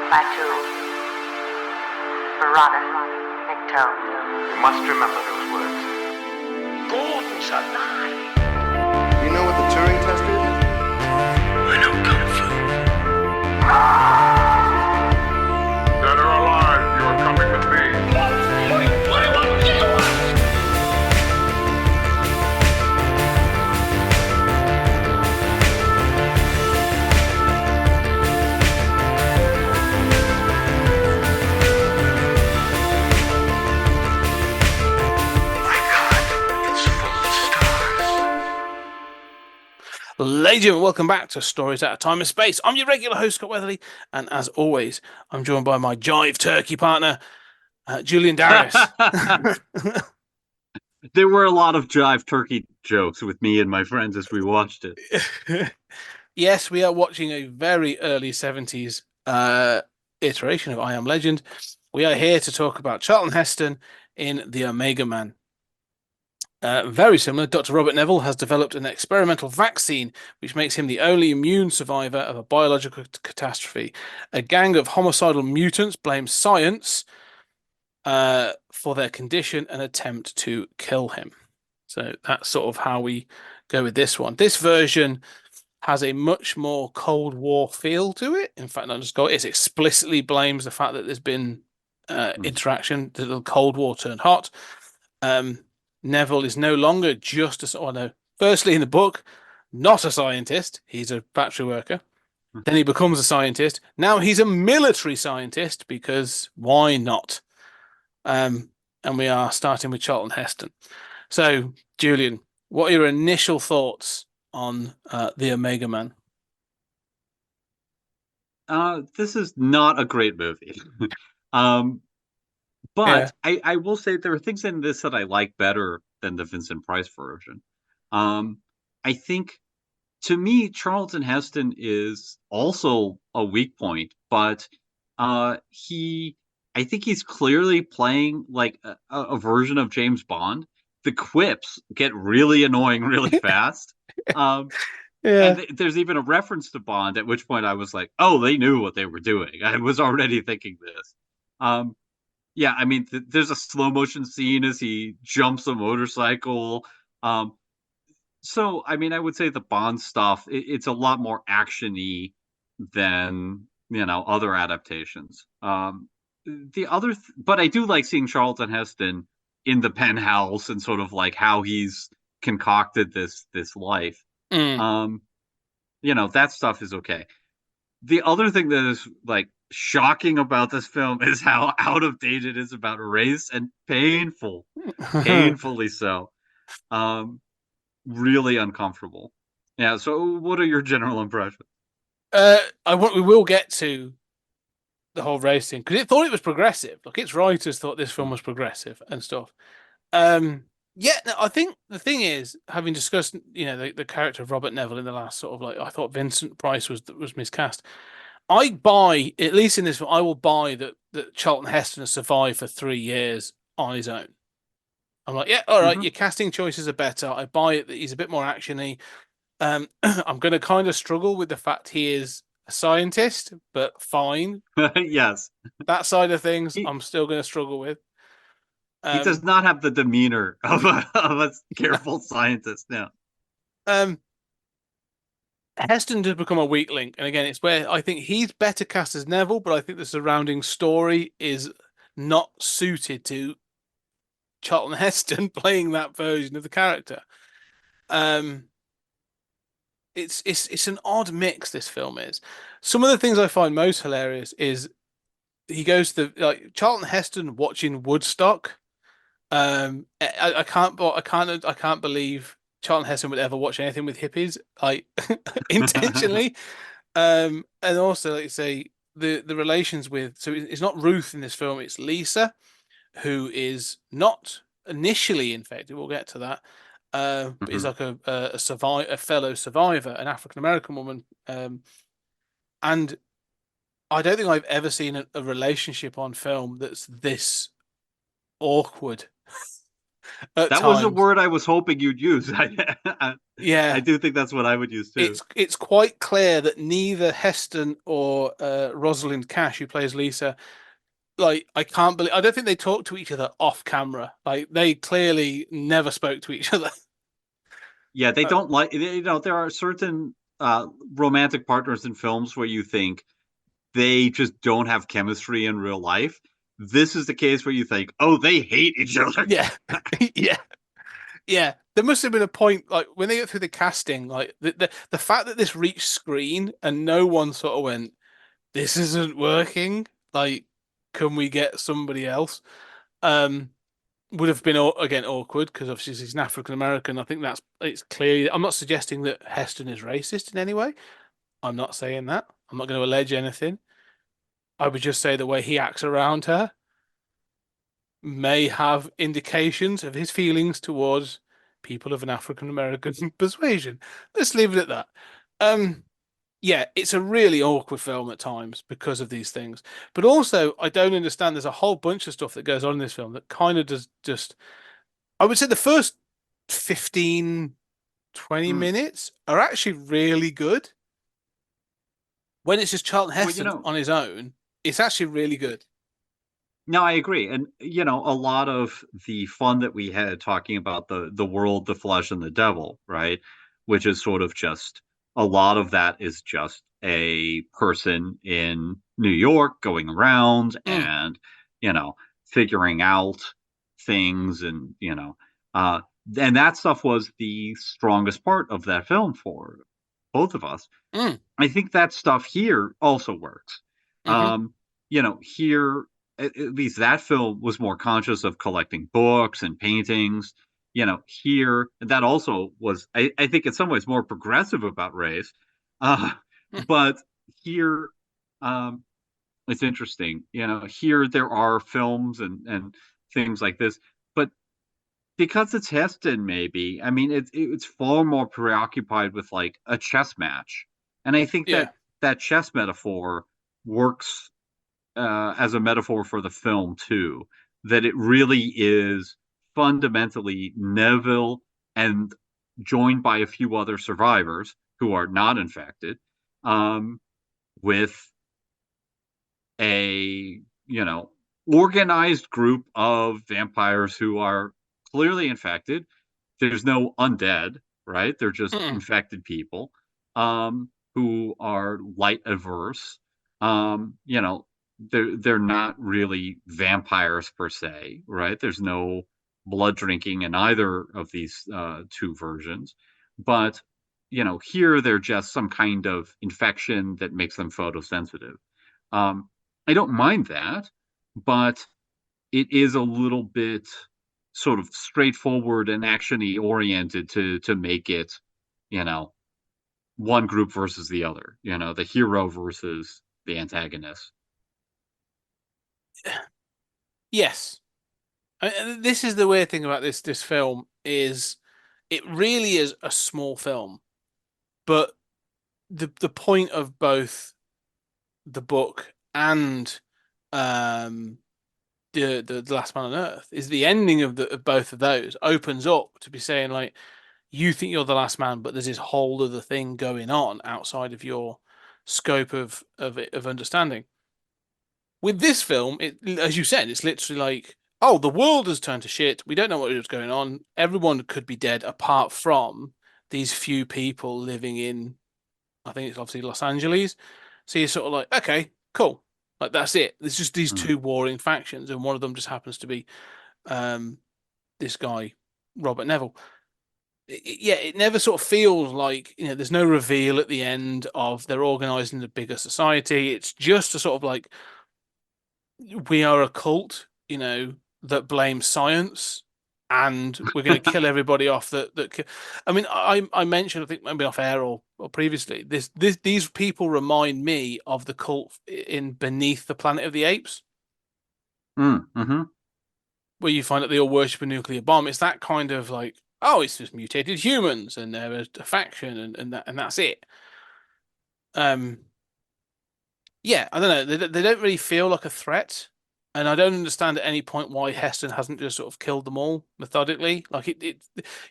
macho, macho. You must remember those words. Gordon's alive. You know what the Turing test is? I know Kung Fu. Dead or alive, you are coming with me. Ladies and gentlemen, welcome back to Stories Out of Time and Space. I'm your regular host, Scott Weatherly, and as always, I'm joined by my Jive Turkey partner, Julian Darius. There were a lot of jive turkey jokes with me and my friends as we watched it. Yes, we are watching a very early 70s iteration of I Am Legend. We are here to talk about Charlton Heston in The Omega Man. Very similar, Dr. Robert Neville has developed an experimental vaccine which makes him the only immune survivor of a biological catastrophe. A gang of homicidal mutants blames science for their condition and attempt to kill him. So that's sort of how we go with this one. This version has a much more Cold War feel to it. In fact, not just Cold, it explicitly blames the fact that there's been interaction, the Cold War turned hot. Neville is no longer just firstly in the book, not a scientist. He's a factory worker. Then he becomes a scientist. Now he's a military scientist because why not? And we are starting with Charlton Heston. So, Julian, what are your initial thoughts on The Omega Man? This is not a great movie. But yeah. I will say there are things in this that I like better than the Vincent Price version. I think, to me, Charlton Heston is also a weak point, but I think he's clearly playing like a version of James Bond. The quips get really annoying really fast. Yeah. And there's even a reference to Bond, at which point I was like, oh, they knew what they were doing. I was already thinking this. Yeah, I mean, there's a slow motion scene as he jumps a motorcycle. So, I mean, I would say the Bond stuff, it's a lot more action-y than, other adaptations. But I do like seeing Charlton Heston in the penthouse and sort of like how he's concocted this life. That stuff is okay. The other thing that is like shocking about this film is how out of date it is about race, and painfully so. Really uncomfortable. Yeah. So, what are your general impressions? We will get to the whole race thing because it thought it was progressive. Like its writers thought this film was progressive and stuff. Yeah, no, I think the thing is, having discussed, the character of Robert Neville in the last sort of like, I thought Vincent Price was miscast. I buy, at least in this film, I will buy that Charlton Heston has survived for 3 years on his own. I'm like, yeah, all right, your casting choices are better. I buy it that he's a bit more actiony. I'm going to kind of struggle with the fact he is a scientist, but fine. Yes. That side of things, I'm still going to struggle with. He does not have the demeanor of a careful scientist now. Heston did become a weak link, and again, it's where I think he's better cast as Neville, but I think the surrounding story is not suited to Charlton Heston playing that version of the character. It's an odd mix. This film is. Some of the things I find most hilarious is he goes to Charlton Heston watching Woodstock. I can't believe Charlton Heston would ever watch anything with hippies, like intentionally. And also, like you say, the relations with, so it's not Ruth in this film, it's Lisa, who is not initially infected. We'll get to that. But is like a fellow survivor, an African American woman. And I don't think I've ever seen a relationship on film that's this awkward. at That was the times. word I was hoping you'd use. I Yeah, do think that's what I would use too. it's quite clear that neither Heston or Rosalind Cash, who plays Lisa, like I don't think they talk to each other off camera. Like they clearly never spoke to each other. Yeah, they Uh, don't like, there are certain romantic partners in films where you think they just don't have chemistry in real life. This is the case where you think, oh, they hate each other. yeah, yeah, yeah. There must have been a point, like when they get through the casting, like the fact that this reached screen and no one sort of went, "This isn't working." Like, can we get somebody else? Um, would have been again awkward because obviously he's an African American. I think it's clear. I'm not suggesting that Heston is racist in any way. I'm not saying that. I'm not going to allege anything. I would just say the way he acts around her may have indications of his feelings towards people of an African American persuasion. Let's leave it at that. Um, yeah, it's a really awkward film at times because of these things. But also, I don't understand. There's a whole bunch of stuff that goes on in this film that kind of does just. I would say the first 15, 20 Mm. minutes are actually really good. When it's just Charlton Well, Heston on his own, it's actually really good. no, I agree. And a lot of the fun that we had talking about the world, the flesh, and the devil, right? Which is sort of just a lot of that is just a person in New York going around Mm, and, you know, figuring out things uh and that stuff was the strongest part of that film for both of us. mm, I think that stuff here also works. hmm Here, at least that film was more conscious of collecting books and paintings. Here, that also was, I think, in some ways more progressive about race. Uh, but here, um, it's interesting. Here there are films and things like this, but because it's Heston, maybe. I mean, it's far more preoccupied with like a chess match, and I think Yeah. that chess metaphor works as a metaphor for the film too. That it really is fundamentally Neville and joined by a few other survivors who are not infected, um, with a organized group of vampires who are clearly infected. There's no undead, right? They're just Mm-mm. infected people who are light averse. They're not really vampires per se, right? There's no blood drinking in either of these two versions, but here they're just some kind of infection that makes them photosensitive. Um, I don't mind that, but it is a little bit sort of straightforward and actiony oriented to make it, you know, one group versus the other, the hero versus the antagonist. Yes. This is the weird thing about this film is it really is a small film, but the point of both the book and um the Last Man on Earth is the ending of both of those opens up to be saying like you think you're the last man, but there's this whole other thing going on outside of your scope of understanding. With this film, as you said, it's literally like, oh, the world has turned to shit. We don't know what was going on. Everyone could be dead apart from these few people living in, I think it's obviously Los Angeles. So you're sort of like, okay, cool. Like that's it. There's just these Mm. two warring factions, and one of them just happens to be um, this guy, Robert Neville. Yeah, it never sort of feels like, there's no reveal at the end of they're organizing a bigger society. It's just a sort of like, we are a cult, that blames science, and we're going to kill everybody off. I mean, I mentioned, I think maybe off air or previously, these people remind me of the cult in Beneath the Planet of the Apes, Mm-hmm. where you find that they all worship a nuclear bomb. It's that kind of like, oh, it's just mutated humans, and they're a faction, and that's it. Um, yeah, I don't know. They don't really feel like a threat. And I don't understand at any point why Heston hasn't just sort of killed them all methodically. Like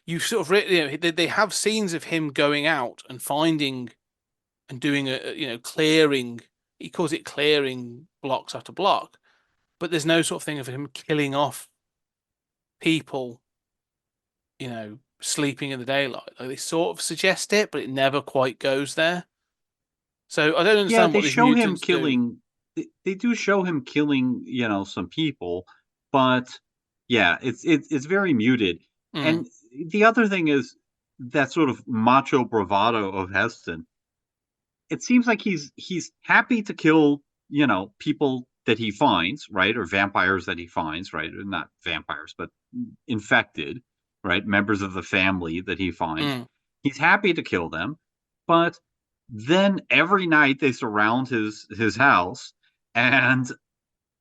you sort of they have scenes of him going out and finding and doing clearing. He calls it clearing blocks after block, but there's no sort of thing of him killing off people, sleeping in the daylight. Like they sort of suggest it, but it never quite goes there. So I don't Yeah, understand they what these show him mutants do. killing. They do show him killing, some people, but yeah, it's very muted. Mm, And the other thing is that sort of macho bravado of Heston. It seems like he's happy to kill, people that he finds, right, or vampires that he finds, right, or not vampires, but infected, right, members of the family that he finds. mm, He's happy to kill them, but then every night they surround his house, and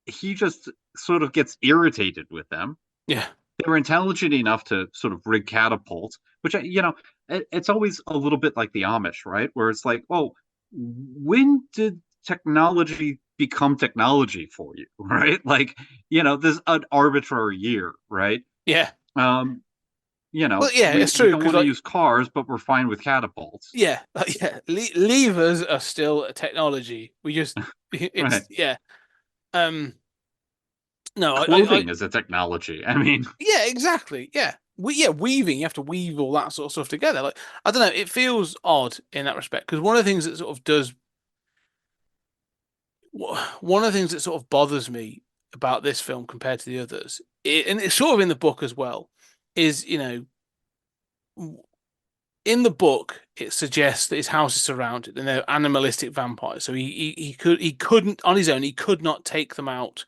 he just sort of gets irritated with them. yeah, They were intelligent enough to sort of rig catapults, which it's always a little bit like the Amish, right? Where it's like, oh, when did technology become technology for you, right? Like, there's an arbitrary year, right? yeah. Um, Well, yeah, we it's true don't because want to like use cars, but we're fine with catapults, yeah, yeah, levers are still a technology. We just right? it's yeah. Um, no, Clothing is a technology. I mean, yeah, exactly. Yeah. Weaving, you have to weave all that sort of stuff together. Like, I don't know, it feels odd in that respect because one of the things that sort of bothers me about this film compared to the others, and it's sort of in the book as well, is, in the book it suggests that his house is surrounded and they're animalistic vampires. So he couldn't on his own, he could not take them out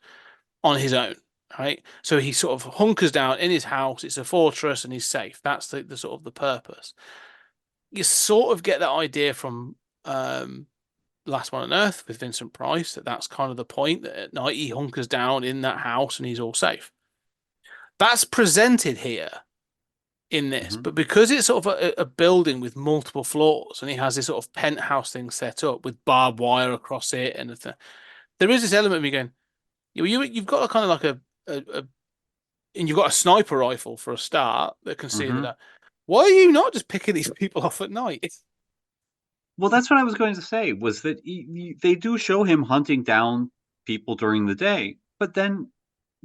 on his own, right? So he sort of hunkers down in his house. It's a fortress and he's safe. That's the sort of the purpose. You sort of get that idea from Last One on Earth with Vincent Price, that's kind of the point, that at night he hunkers down in that house and he's all safe. That's presented here in this, mhm. but because it's sort of a building with multiple floors and he has this sort of penthouse thing set up with barbed wire across it, and there is this element of me going, you've got a kind of like a and you've got a sniper rifle for a start that can see Mm-hmm. that. Why are you not just picking these people off at night? Well, that's what I was going to say, was that they do show him hunting down people during the day, but then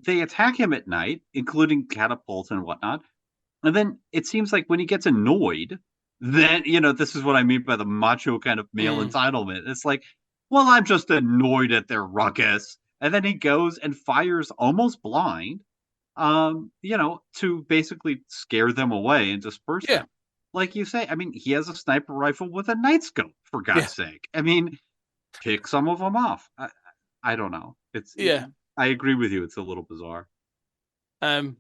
they attack him at night, including catapults and whatnot. And then it seems like when he gets annoyed, then, this is what I mean by the macho kind of male Mm, entitlement. It's like, well, I'm just annoyed at their ruckus. And then he goes and fires almost blind, to basically scare them away and disperse yeah, them. Like you say, I mean, he has a sniper rifle with a night scope, for yeah, God's sake. I mean, pick some of them off. I don't know. yeah. I agree with you. It's a little bizarre. Um,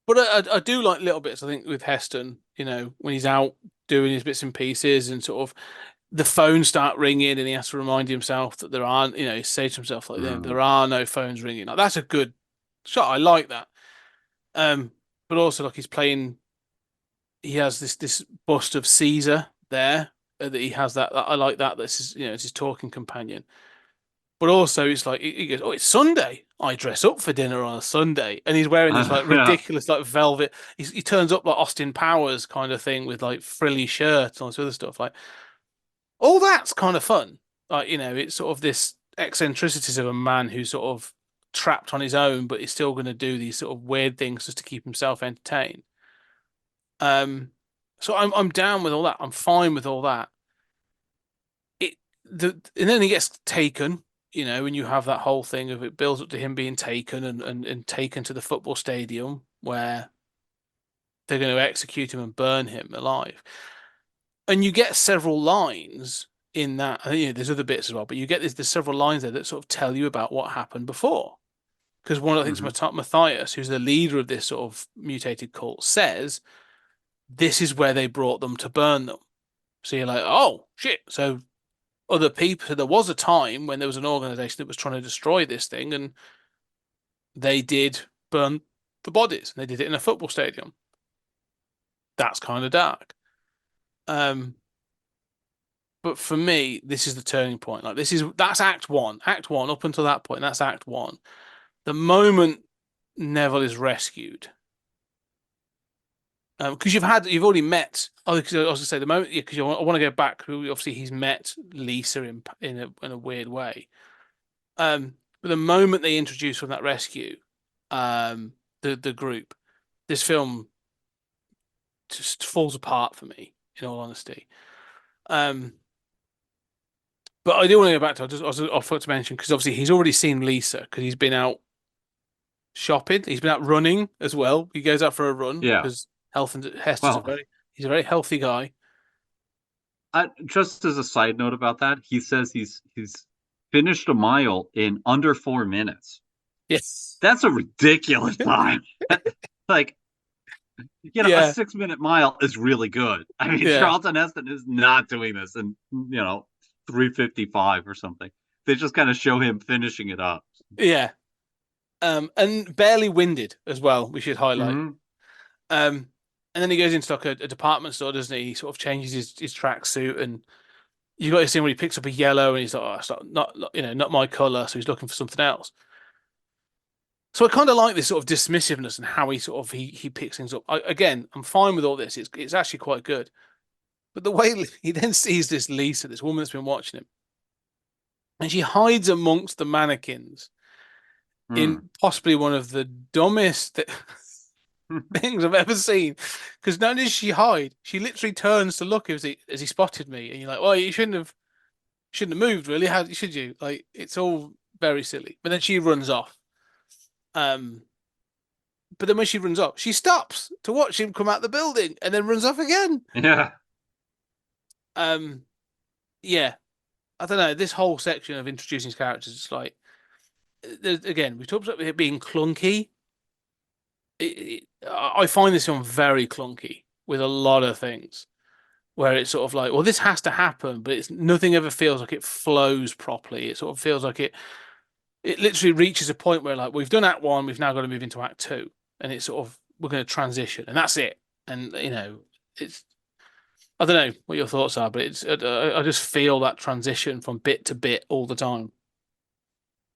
but I do like little bits. I think with Heston, when he's out doing his bits and pieces, and sort of the phones start ringing, and he has to remind himself that there aren't. He says to himself like, Mm. there are no phones ringing. Like that's a good shot. I like that. But also like he's playing. He has this bust of Caesar there, that he has that. I like that. This is it's his talking companion. But also, it's like he goes, "Oh, it's Sunday. I dress up for dinner on a Sunday," and he's wearing this like Yeah. ridiculous like velvet. He turns up like Austin Powers kind of thing with like frilly shirts and all this other stuff. Like all that's kind of fun. Like it's sort of this eccentricities of a man who's sort of trapped on his own, but he's still going to do these sort of weird things just to keep himself entertained. Um, so I'm down with all that. I'm fine with all that. And then he gets taken, and you have that whole thing of it builds up to him being taken and taken to the football stadium where they're going to execute him and burn him alive. And you get several lines in that. I think, there's other bits as well, but you get there's several lines there that sort of tell you about what happened before. Because one of the Mhm. things Matthias, who's the leader of this sort of mutated cult, says this is where they brought them to burn them. So you're like, oh shit! So other people. So there was a time when there was an organization that was trying to destroy this thing, and they did burn the bodies. They did it in a football stadium. That's kind of dark. Um, but for me, this is the turning point. Like that's Act One. Act One. Up until that point, that's Act One. the moment Neville is rescued, because you've already met. Oh, because I was going to say the moment, yeah, because I want to go back. Obviously, he's met Lisa in a weird way. But the moment they introduce from that rescue, the group, this film just falls apart for me. In all honesty, but I do want to go back to. I forgot to mention because obviously he's already seen Lisa because he's been out shopping. He's been out running as well. He goes out for a run Yeah. because Hester's Well, he's a very healthy guy. just as a side note about that, he says he's finished a mile in under 4 minutes. Yes. That's a ridiculous time. Like, a Yeah. 6-minute mile is really good. I mean, Yeah. Charlton Heston is not doing this in 3:55 or something. They just kind of show him finishing it up. Yeah. And barely winded as well, we should highlight. Mhm. And then he goes into like a department store, doesn't he? He sort of changes his tracksuit, and you got to see when he picks up a yellow, and he's like, "Oh, it's not my color," so he's looking for something else. So I kind of like this sort of dismissiveness and how he sort of he picks things up. Again, I'm fine with all this. It's actually quite good, but the way he then sees this Lisa, this woman that's been watching him, and she hides amongst the mannequins in possibly one of the dumbest things I've ever seen. Because not only does she hide, she literally turns to look as he spotted me, and you're like, "Well, you shouldn't have moved, really. How should you?" Like, it's all very silly. But then she runs off. But then when she runs off, she stops to watch him come out the building, and then runs off again. Yeah. Yeah. I don't know. This whole section of introducing his characters is like, again, we talked about it being clunky. I find this one very clunky with a lot of things, where it's sort of like, well, this has to happen, but nothing ever feels like it flows properly. It sort of feels like it literally reaches a point where, like, we've done Act 1, we've now got to move into Act 2, and it's sort of, we're going to transition, and that's it. And it's, I don't know what your thoughts are, but I just feel that transition from bit to bit all the time.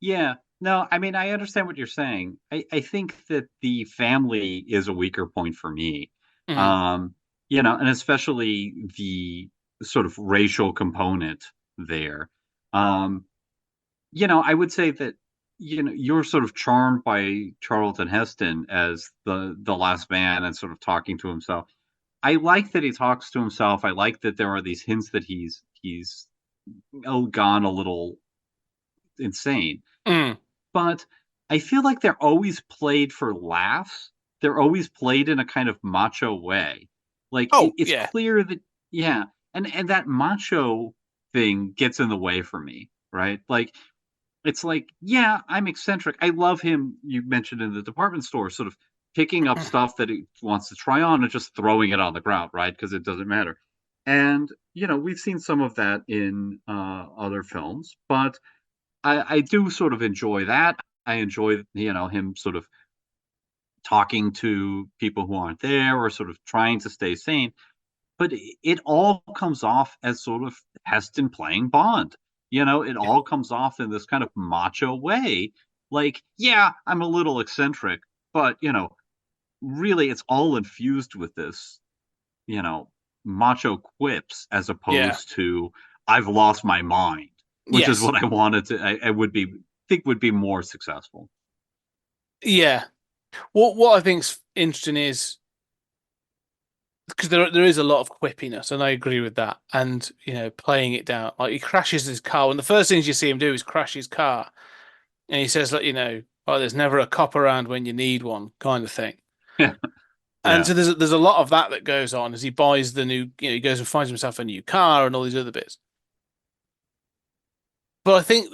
Yeah. No, I mean, I understand what you're saying. I think that the family is a weaker point for me. Mhm. And especially the sort of racial component there. I would say that, you're sort of charmed by Charlton Heston as the last man and sort of talking to himself. I like that he talks to himself. I like that there are these hints that he's gone a little insane. Mm. But I feel like they're always played for laughs. They're always played in a kind of macho way. Like, it's Yeah. clear that, yeah, and that macho thing gets in the way for me, right? Like, it's like, yeah, I'm eccentric. I love him. You mentioned in the department store, sort of picking up stuff that he wants to try on and just throwing it on the ground, right? Because it doesn't matter. And we've seen some of that in other films, but I do sort of enjoy that. I enjoy, him sort of talking to people who aren't there or sort of trying to stay sane. But it all comes off as sort of Heston playing Bond. It all comes off in this kind of macho way. Like, yeah, I'm a little eccentric, but, really it's all infused with this, macho quips as Yeah. opposed to I've lost my mind, which is Yes. what I wanted to, I think would be more successful. Yeah. What I think's interesting is because there is a lot of quippiness, and I agree with that. And playing it down, like he crashes his car, and the first things you see him do is crash his car, and he says, like, "Oh, there's never a cop around when you need one," kind of thing. Yeah. And Yeah. so there's a lot of that goes on as he buys the new, he goes and finds himself a new car and all these other bits. But I think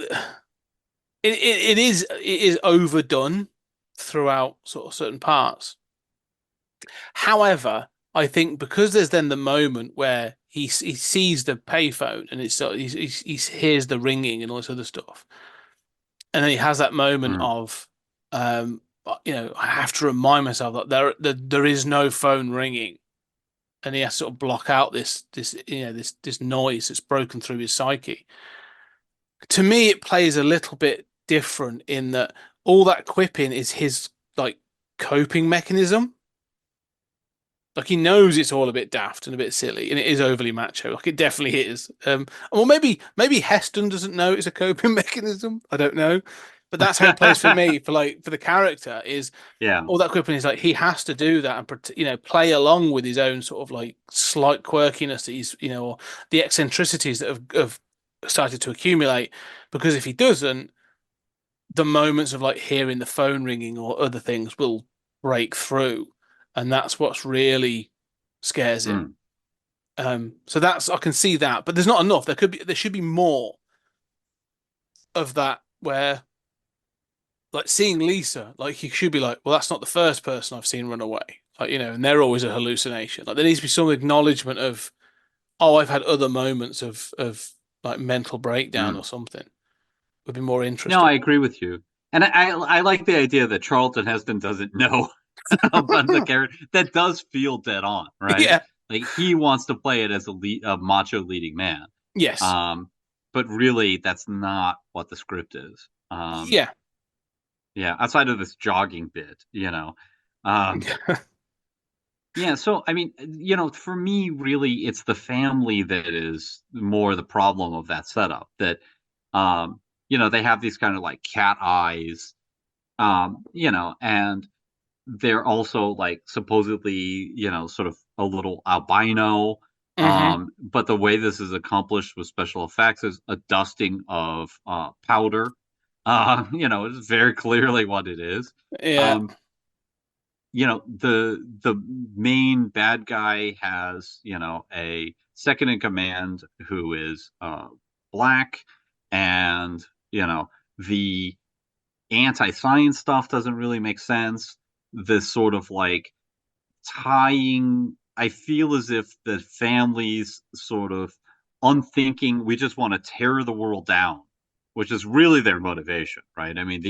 it is overdone throughout sort of certain parts. However, I think because there's then the moment where he sees the payphone and it's sort of, he hears the ringing and all this other stuff, and then he has that moment Mm. of, I have to remind myself that there is no phone ringing, and he has to sort of block out this noise that's broken through his psyche. To me, it plays a little bit different in that all that quipping is his like coping mechanism. Like he knows it's all a bit daft and a bit silly, and it is overly macho. Like it definitely is. Well, maybe Heston doesn't know it's a coping mechanism. I don't know, but that's how it plays for me. For the character is Yeah. all that quipping is like he has to do that and play along with his own sort of like slight quirkiness that he's or the eccentricities that have started to accumulate. Because if he doesn't, the moments of like hearing the phone ringing or other things will break through, and that's what's really scares him. So I can see that, but there's not enough. There should be more of that where like seeing Lisa, like he should be like, well, that's not the first person I've seen run away. Like, and they're always a hallucination. Like there needs to be some acknowledgement of, oh, I've had other moments of like mental breakdown or something. Would be more interesting. No, I agree with you. And I like the idea that Charlton Heston doesn't know about the character. That does feel dead on, right? Yeah. Like he wants to play it as a macho leading man. Yes. But really that's not what the script is. Yeah. Yeah, outside of this jogging bit, Yeah, so I mean, for me, really, it's the family that is more the problem of that setup. That, they have these kind of like cat eyes, and they're also like supposedly, sort of a little albino. But the way this is accomplished with special effects is a dusting of powder. It's very clearly what it is. Yeah. The main bad guy has a second in command who is black, and the anti-science stuff doesn't really make sense. This sort of like tying, I feel as if the family's sort of unthinking, we just want to tear the world down, which is really their motivation, right? I mean,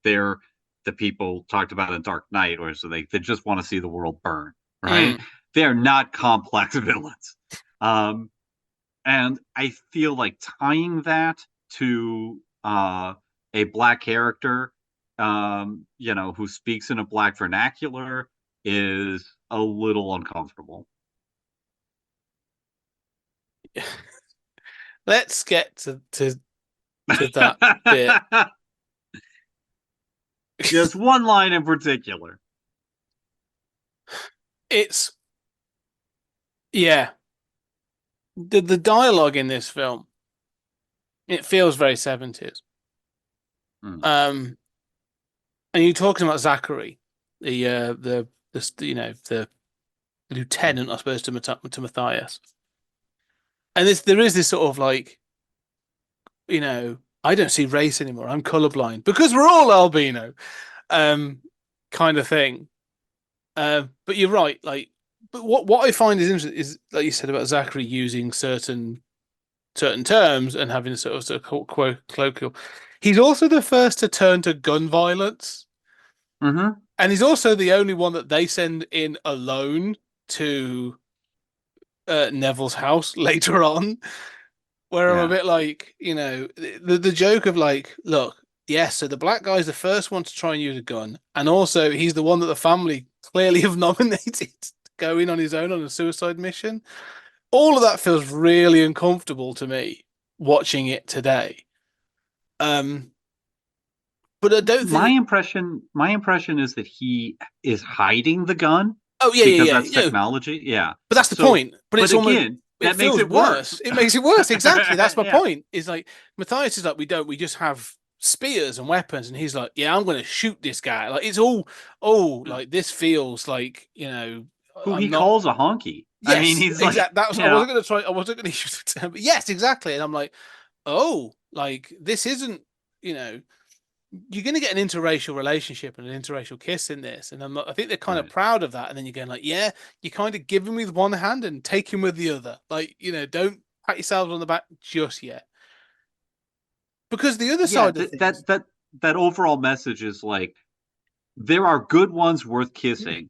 they're the people talked about in Dark Knight, or so they just want to see the world burn, right? They're not complex villains. And I feel like tying that to a black character, who speaks in a black vernacular is a little uncomfortable. Let's get to that bit. Just one line in particular. It's the dialogue in this film. It feels very 70s. And you're talking about Zachary, the lieutenant, I suppose, to Matthias. And there is this sort of like, I don't see race anymore. I'm colorblind because we're all albino, kind of thing. But you're right. Like, but what I find is interesting is, like you said about Zachary using certain terms and having sort of colloquial. He's also the first to turn to gun violence. And he's also the only one that they send in alone to Neville's house later on, where I'm a bit like, the joke of like, look, yes, so the black guy's the first one to try and use a gun, and also he's the one that the family clearly have nominated to go in on his own on a suicide mission. All of that feels really uncomfortable to me watching it today. But I don't think my impression is that he is hiding the gun. Oh yeah, because yeah, that's technology. Yeah, but that's the point. But it's again, that makes it worse. It makes it worse. Exactly. That's my point. Is like Matthias is like, we just have spears and weapons, and he's like, yeah, I'm going to shoot this guy. Like it's all like this feels like who he calls a honky. Yes, I mean, he's exactly. I wasn't going to try. I wasn't going to use the term, but yes, exactly. And I'm like, oh, like this isn't you're going to get an interracial relationship and an interracial kiss in this, and I think they're kind of proud of that. And then you're going like, yeah, you kind of give him with one hand and take him with the other. Like, don't pat yourselves on the back just yet, because the other side of things, that overall message is like, there are good ones worth kissing,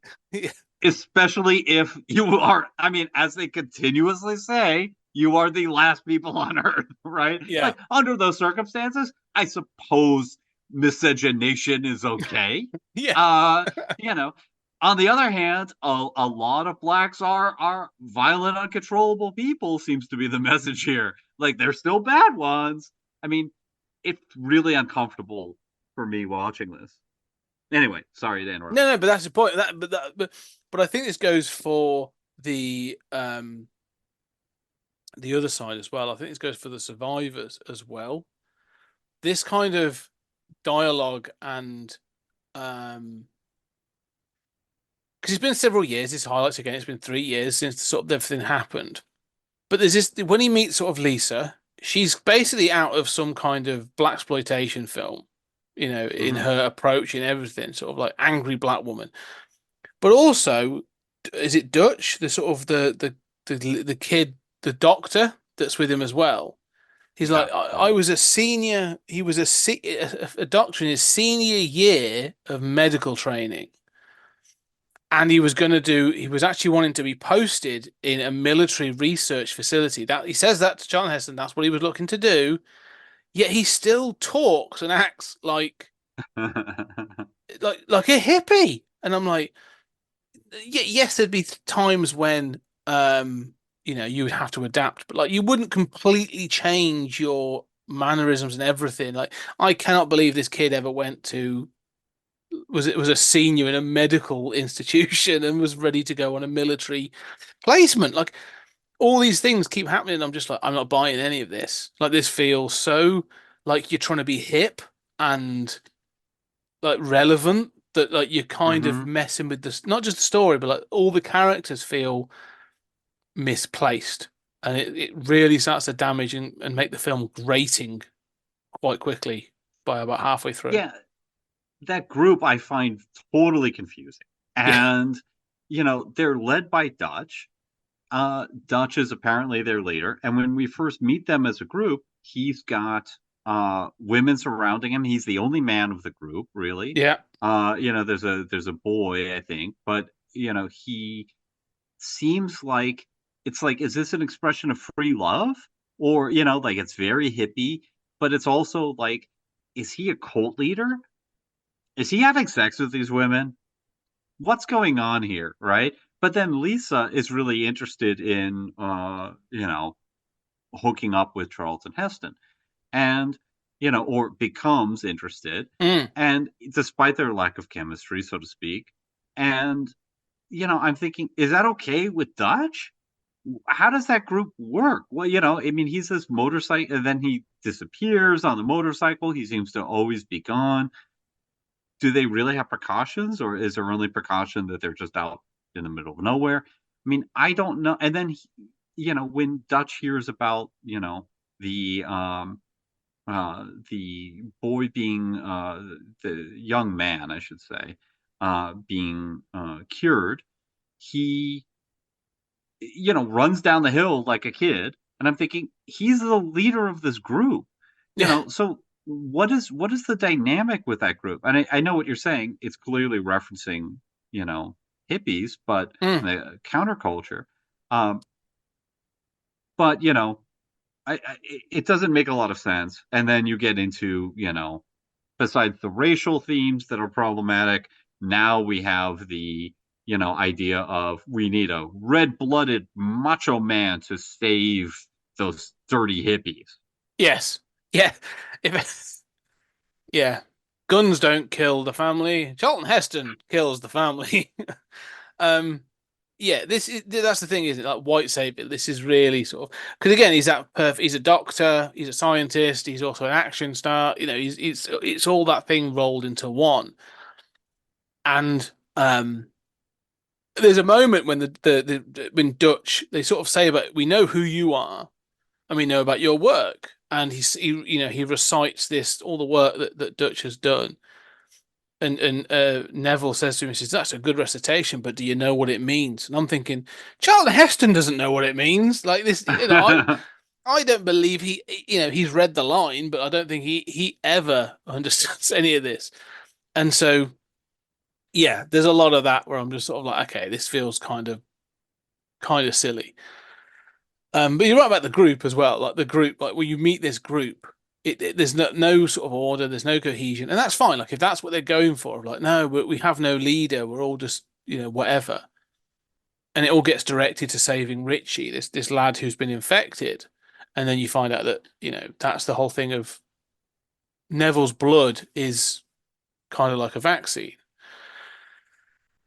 especially if you are. I mean, as they continuously say, you are the last people on Earth, right? Yeah. Like, under those circumstances, I suppose miscegenation is okay. Yeah. You know, on the other hand, a lot of blacks are violent, uncontrollable people. Seems to be the message here. Like they're still bad ones. I mean, it's really uncomfortable for me watching this. Anyway, sorry to interrupt. No, but that's the point. But I think this goes for the other side as well. I think this goes for the survivors as well. This kind of dialogue and because it's been several years. This highlights again. It's been 3 years since sort of everything happened. But there's this when he meets sort of Lisa, she's basically out of some kind of blaxploitation film, in her approach and everything, sort of like angry black woman. But also, is it Dutch? The sort of the kid, the doctor that's with him as well. He's Yeah. like, I was a senior. He was a doctor in his senior year of medical training, and he was going to do. He was actually wanting to be posted in a military research facility. That he says that to Charlton Heston. That's what he was looking to do. Yet he still talks and acts like a hippie, and I'm like, yes, there'd be times when you would have to adapt, but like you wouldn't completely change your mannerisms and everything. Like I cannot believe this kid ever went to was a senior in a medical institution and was ready to go on a military placement. Like all these things keep happening. I'm just like, I'm not buying any of this. Like this feels so like you're trying to be hip and like relevant that like you're kind of messing with this, not just the story, but like all the characters feel misplaced, and it really starts to damage and make the film grating quite quickly by about halfway through. Yeah, that group I find totally confusing. Yeah. And, they're led by Dutch. Dutch is apparently their leader. And when we first meet them as a group, he's got women surrounding him. He's the only man of the group, really. Yeah. There's a boy, I think, but he seems like it's like, is this an expression of free love? Or, like it's very hippie, but it's also like, is he a cult leader? Is he having sex with these women? What's going on here, right? But then Lisa is really interested in, hooking up with Charlton Heston, and or becomes interested, and despite their lack of chemistry, so to speak, and I'm thinking, is that okay with Dutch? How does that group work? Well, I mean, he's this motorcycle, and then he disappears on the motorcycle. He seems to always be gone. Do they really have precautions, or is there only precaution that they're just out in the middle of nowhere? I mean, I don't know. And then, when Dutch hears about, the the boy being the young man, I should say, being cured, he runs down the hill like a kid, and I'm thinking he's the leader of this group, so what is the dynamic with that group? And I know what you're saying. It's clearly referencing, hippies, but the counterculture. But it doesn't make a lot of sense. And then you get into, besides the racial themes that are problematic, now we have the idea of we need a red-blooded macho man to save those dirty hippies. Yes. Yeah. Yeah. Guns don't kill the family. Charlton Heston kills the family. Yeah, that's the thing, isn't it? Like white savior. This is really sort of because again, he's that perfect. He's a doctor. He's a scientist. He's also an action star. It's all that thing rolled into one. And there's a moment when when Dutch they sort of say about we know who you are, and we know about your work, and he recites all the work that Dutch has done. And Neville says to him, he says, that's a good recitation, but do you know what it means? And I'm thinking, Charlton Heston doesn't know what it means. Like this, I don't believe he's read the line, but I don't think he ever understands any of this. And so, yeah, there's a lot of that where I'm just sort of like, okay, this feels kind of silly. But you're right about the group as well. Like the group, like when you meet this group, there's no sort of order, there's no cohesion, and that's fine. Like if that's what they're going for, like no, we have no leader, we're all just whatever, and it all gets directed to saving Richie, this lad who's been infected, and then you find out that that's the whole thing of Neville's blood is kind of like a vaccine.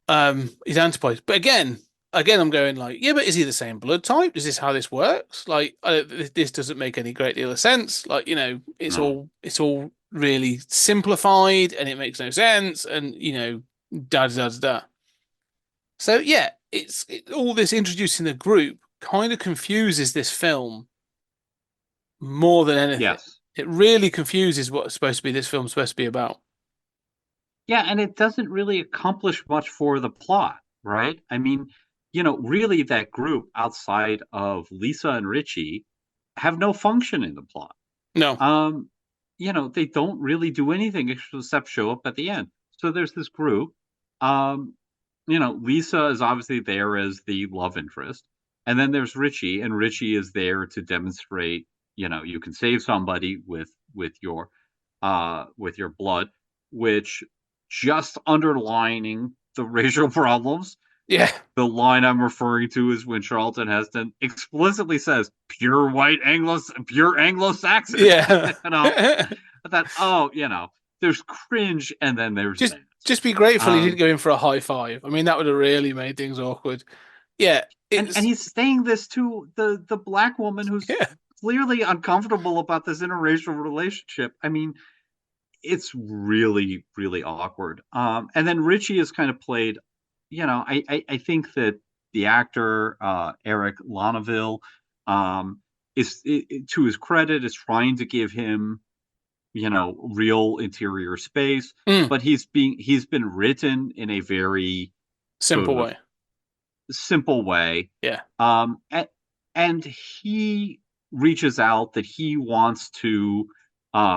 His antibodies, but again, I'm going like, yeah, but is he the same blood type? Is this how this works? Like, this doesn't make any great deal of sense. Like, it's all really simplified and it makes no sense. And da da da da. So yeah, it's all this introducing the group kind of confuses this film more than anything. Yes. It really confuses what this film's supposed to be about. Yeah, and it doesn't really accomplish much for the plot, right? I mean, really that group outside of Lisa and Richie have no function in the plot. No. They don't really do anything except show up at the end. So there's this group. Lisa is obviously there as the love interest. And then there's Richie, and Richie is there to demonstrate, you can save somebody with your blood, which just underlining the racial problems. Yeah. The line I'm referring to is when Charlton Heston explicitly says pure Anglo-Saxon. Yeah. There's cringe and then there's just be grateful he didn't go in for a high five. I mean, that would have really made things awkward. Yeah. And he's saying this to the black woman who's clearly uncomfortable about this interracial relationship. I mean, it's really, really awkward. And then Richie is kind of played, I think that the actor, Eric Lonneville, is to his credit, is trying to give him, real interior space, but he's been written in a very simple way. Yeah. And he reaches out that he wants to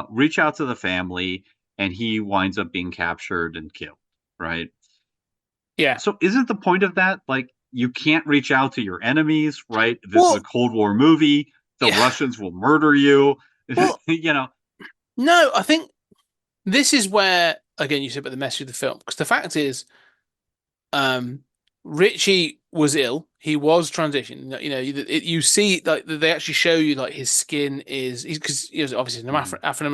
reach out to the family, and he winds up being captured and killed, right? Yeah. So isn't the point of that, like, you can't reach out to your enemies, right? This is a Cold War movie. The Russians will murder you. Well, No, I think this is where, again, you said about the message of the film, because the fact is, Richie was ill. He was transitioning. You see, like they actually show you, like his skin is because he was obviously an African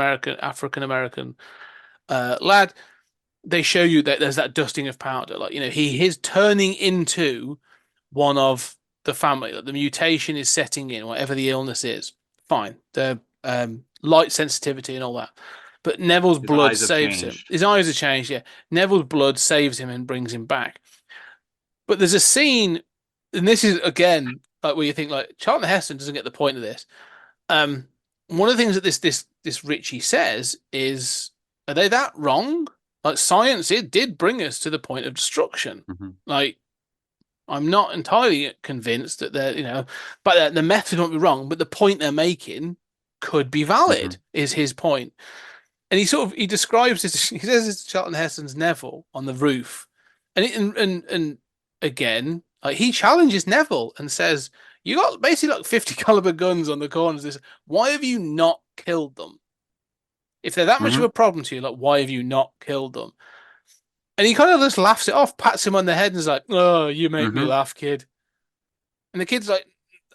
American lad. They show you that there's that dusting of powder. Like he is turning into one of the family. Like the mutation is setting in, whatever the illness is. Fine, the light sensitivity and all that. But Neville's blood saves him. His eyes have changed. Yeah, Neville's blood saves him and brings him back. But there's a scene, and this is again like where you think like Charlton Heston doesn't get the point of this. One of the things that this Richie says is, "Are they that wrong? Like science, it did bring us to the point of destruction. Mm-hmm. Like I'm not entirely convinced that they're but the method won't be wrong, but the point they're making could be valid." Is his point, and he describes this. He says it's Charlton Heston's Neville on the roof, and again, like he challenges Neville and says, "You got basically like 50 caliber guns on the corners. Why have you not killed them? If they're that much of a problem to you, like why have you not killed them?" And he kind of just laughs it off, pats him on the head, and is like, "Oh, you make me laugh, kid." And the kid's like,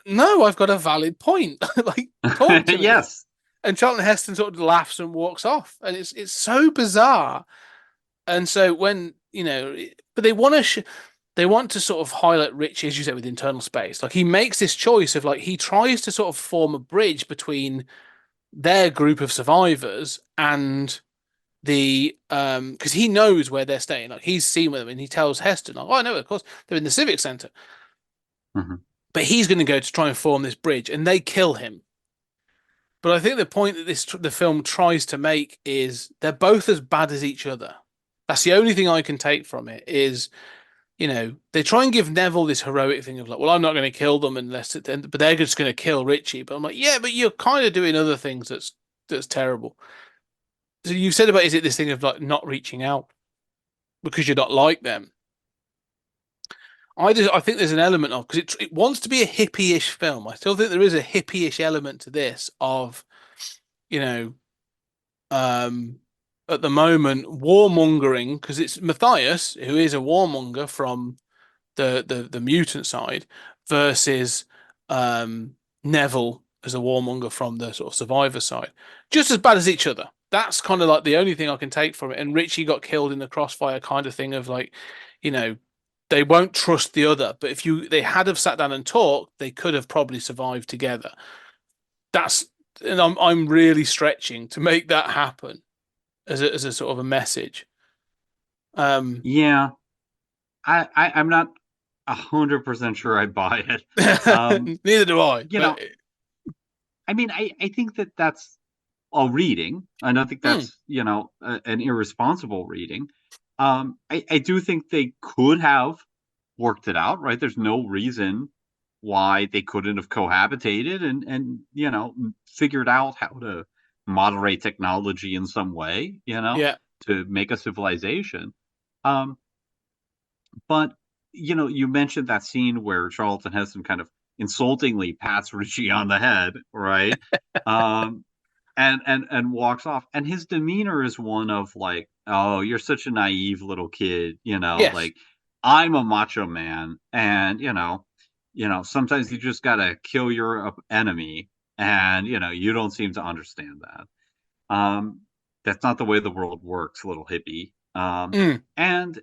"No, I've got a valid point. Like, talk to me." Yes. And Charlton Heston sort of laughs and walks off, and it's so bizarre. And so when but they want to sort of highlight Rich, as you said, with internal space. Like he makes this choice of like he tries to sort of form a bridge between their group of survivors and the because he knows where they're staying. Like he's seen with them, and he tells Heston, like, "Oh, I know, of course, they're in the Civic Center." But he's going to go to try and form this bridge, and they kill him. But I think the point that the film tries to make is they're both as bad as each other. That's the only thing I can take from it is, they try and give Neville this heroic thing of like, well, I'm not going to kill them but they're just going to kill Richie. But I'm like, yeah, but you're kind of doing other things that's terrible. So you said about, is it this thing of like not reaching out because you're not like them? I think there's an element of, because it wants to be a hippie-ish film. I still think there is a hippie-ish element to this of, at the moment warmongering, because it's Matthias who is a warmonger from the mutant side versus Neville as a warmonger from the sort of survivor side. Just as bad as each other. That's kind of like the only thing I can take from it. And Richie got killed in the crossfire kind of thing of like, you know, they won't trust the other. But if they had have sat down and talked, they could have probably survived together. And I'm really stretching to make that happen as a sort of a message. Yeah, I'm not 100% sure I buy it. Neither do I. You know, I mean, I think that's a reading. I don't think that's an irresponsible reading. I do think they could have worked it out, right? There's no reason why they couldn't have cohabitated and figured out how to moderate technology in some way, yeah, to make a civilization. But you mentioned that scene where Charlton Heston kind of insultingly pats Richie on the head, right? And walks off. And his demeanor is one of like, oh, you're such a naive little kid, yes. like I'm a macho man, and sometimes you just gotta kill your enemy, and you don't seem to understand that. That's not the way the world works, little hippie. And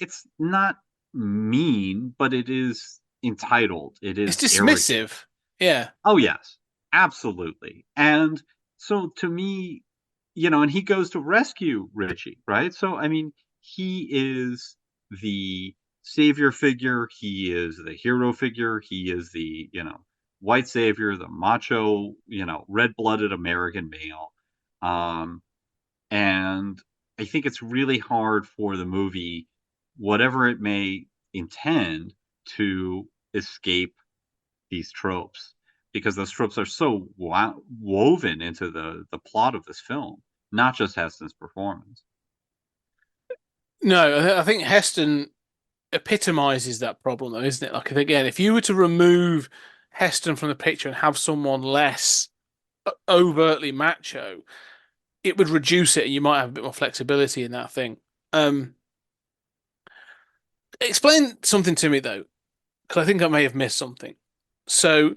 it's not mean, but it is entitled. It is It's dismissive. arrogant. Yeah. Oh yes, absolutely. And so to me, and he goes to rescue Richie, right? So I mean, he is the savior figure. He is the hero figure. He is the white savior, the macho, red-blooded American male. And I think it's really hard for the movie, whatever it may intend, to escape these tropes, because those tropes are so woven into the plot of this film, not just Heston's performance. No, I think Heston epitomizes that problem, though, isn't it? Like, again, if you were to remove Heston from the picture and have someone less overtly macho, it would reduce it, and you might have a bit more flexibility in that thing. Explain something to me though, because I think I may have missed something. So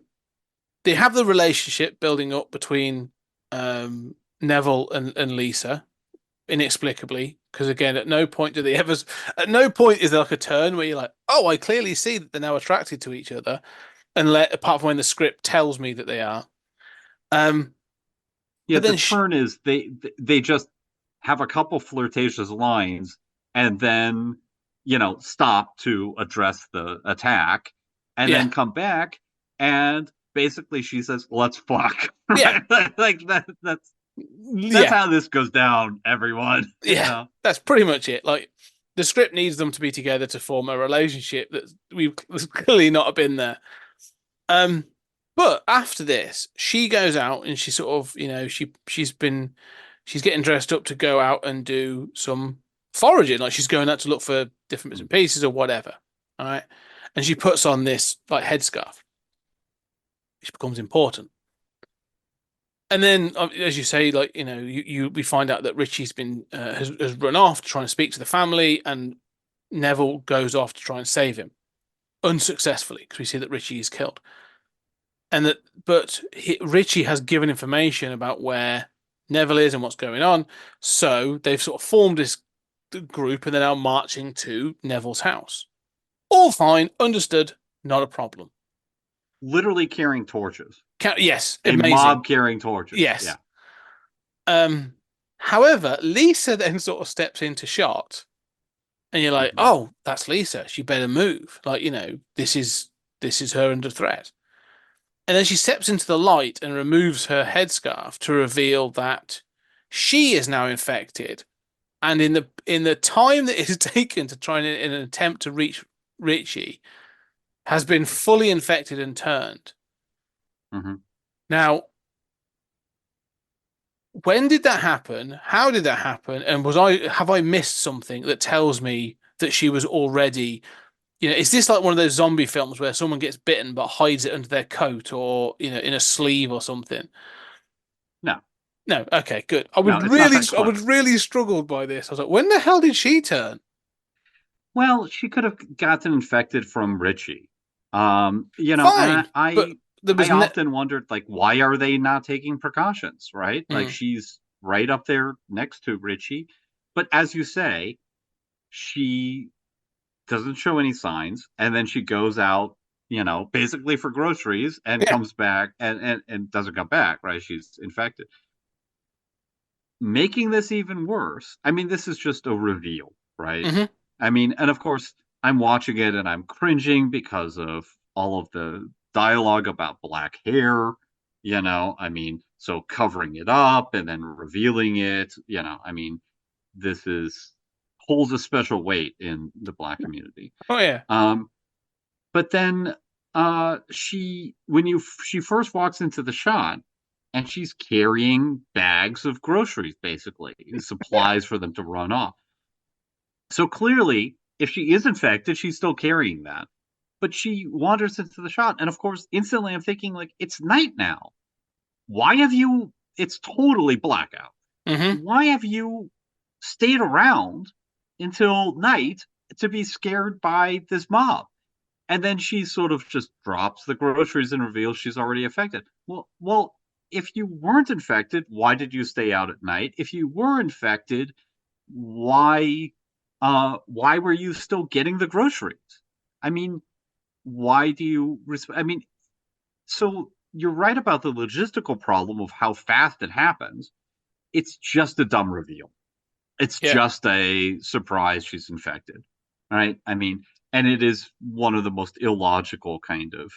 they have the relationship building up between Neville and Lisa inexplicably, because again, at no point is there like a turn where you're like, oh, I clearly see that they're now attracted to each other, apart from when the script tells me that they are. Yeah, the turn is they just have a couple flirtatious lines and then stop to address the attack and then come back, and basically she says, let's fuck. Yeah. Like that's how this goes down, everyone. Yeah, that's pretty much it. Like, the script needs them to be together to form a relationship that we've clearly not been there. But after this, she goes out and she sort of, she's getting dressed up to go out and do some foraging. Like, she's going out to look for different bits and pieces or whatever. All right. And she puts on this like headscarf, which becomes important. And then, as you say, like, we find out that Richie's been has run off trying to speak to the family, and Neville goes off to try and save him, unsuccessfully, because we see that Richie is killed. But Richie has given information about where Neville is and what's going on, so they've sort of formed this group, and they're now marching to Neville's house. All fine, understood, not a problem. Literally carrying torches. Yes, a amazing. mob carrying torches. Yes. Yeah. However, Lisa then sort of steps into shot, and you're like, oh, that's Lisa. She better move. Like, this is her under threat. And then she steps into the light and removes her headscarf to reveal that she is now infected. And in the time that it has taken to try and in an attempt to reach Richie, has been fully infected and turned. Mm-hmm. Now, when did that happen? How did that happen? And have I missed something that tells me that she was already, is this like one of those zombie films where someone gets bitten but hides it under their coat or, in a sleeve or something? No. No, okay, good. No, it's not that I was clever. really struggled by this. I was like, when the hell did she turn? Well, she could have gotten infected from Richie. And Fine, but there I was no. often wondered, like, why are they not taking precautions, right? Like, Mm, she's right up there next to Richie. But as you say, she doesn't show any signs, and then she goes out, basically for groceries and yeah. comes back and doesn't come back, right? She's infected. Making this even worse, I mean, this is just a reveal, right? Hmm. I mean, and of course, I'm watching it and I'm cringing because of all of the dialogue about black hair, I mean, so covering it up and then revealing it, I mean, this is holds a special weight in the black community. Oh yeah. Um, but then she first walks into the shot and she's carrying bags of groceries, basically, Yeah. supplies for them to run off. So clearly, if she is infected, she's still carrying that. But she wanders into the shop, and of course, instantly I'm thinking, like, it's night now. Why have you? It's totally blackout. Hmm. Why have you stayed around until night to be scared by this mob? And then she sort of just drops the groceries and reveals she's already affected. Well, if you weren't infected, why did you stay out at night? If you were infected, why why were you still getting the groceries? I mean, why do you I mean, so you're right about the logistical problem of how fast it happens. It's just a dumb reveal. It's Yeah. just a surprise she's infected, right? I mean, and it is one of the most illogical kind of,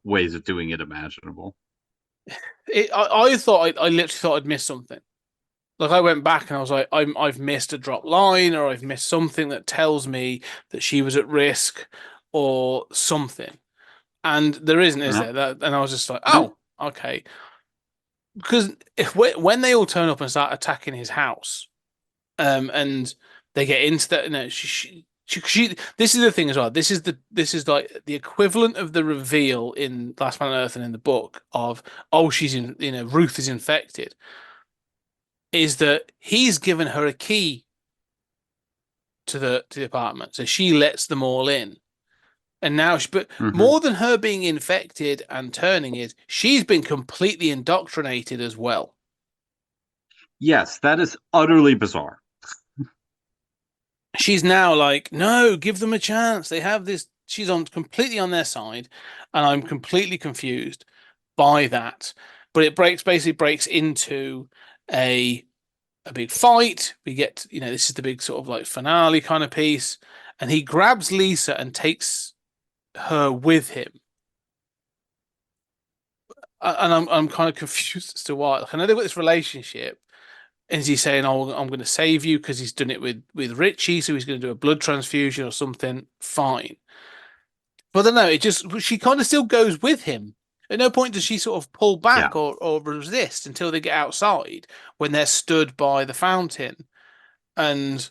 ways of doing it imaginable. I thought I literally thought I'd missed something. Like I went back and I was like, I've missed a drop line or I've missed something that tells me that she was at risk or something. And there isn't, is No, there? And I was just like, no, oh, okay. Because when they all turn up and start attacking his house, and they get into that, this is the thing as well. This is like the equivalent of the reveal in Last Man on Earth and in the book of, oh, she's in, Ruth is infected. Is that he's given her a key to the apartment, so she lets them all in. And now, but hmm. more than her being infected and turning it, she's been completely indoctrinated as well. Yes, that is utterly bizarre. She's now like, no, give them a chance. They have this. She's on completely on their side, and I'm completely confused by that. But it basically breaks into a a big fight. We get, this is the big sort of like finale kind of piece, and he grabs Lisa and takes her with him. And I'm kind of confused as to why. Like, I know they've got this relationship. Is he saying, "Oh, I'm going to save you" because he's done it with Richie, so he's going to do a blood transfusion or something? Fine, but I don't know. It just she kind of still goes with him. At no point does she sort of pull Yeah. back or resist until they get outside when they're stood by the fountain. And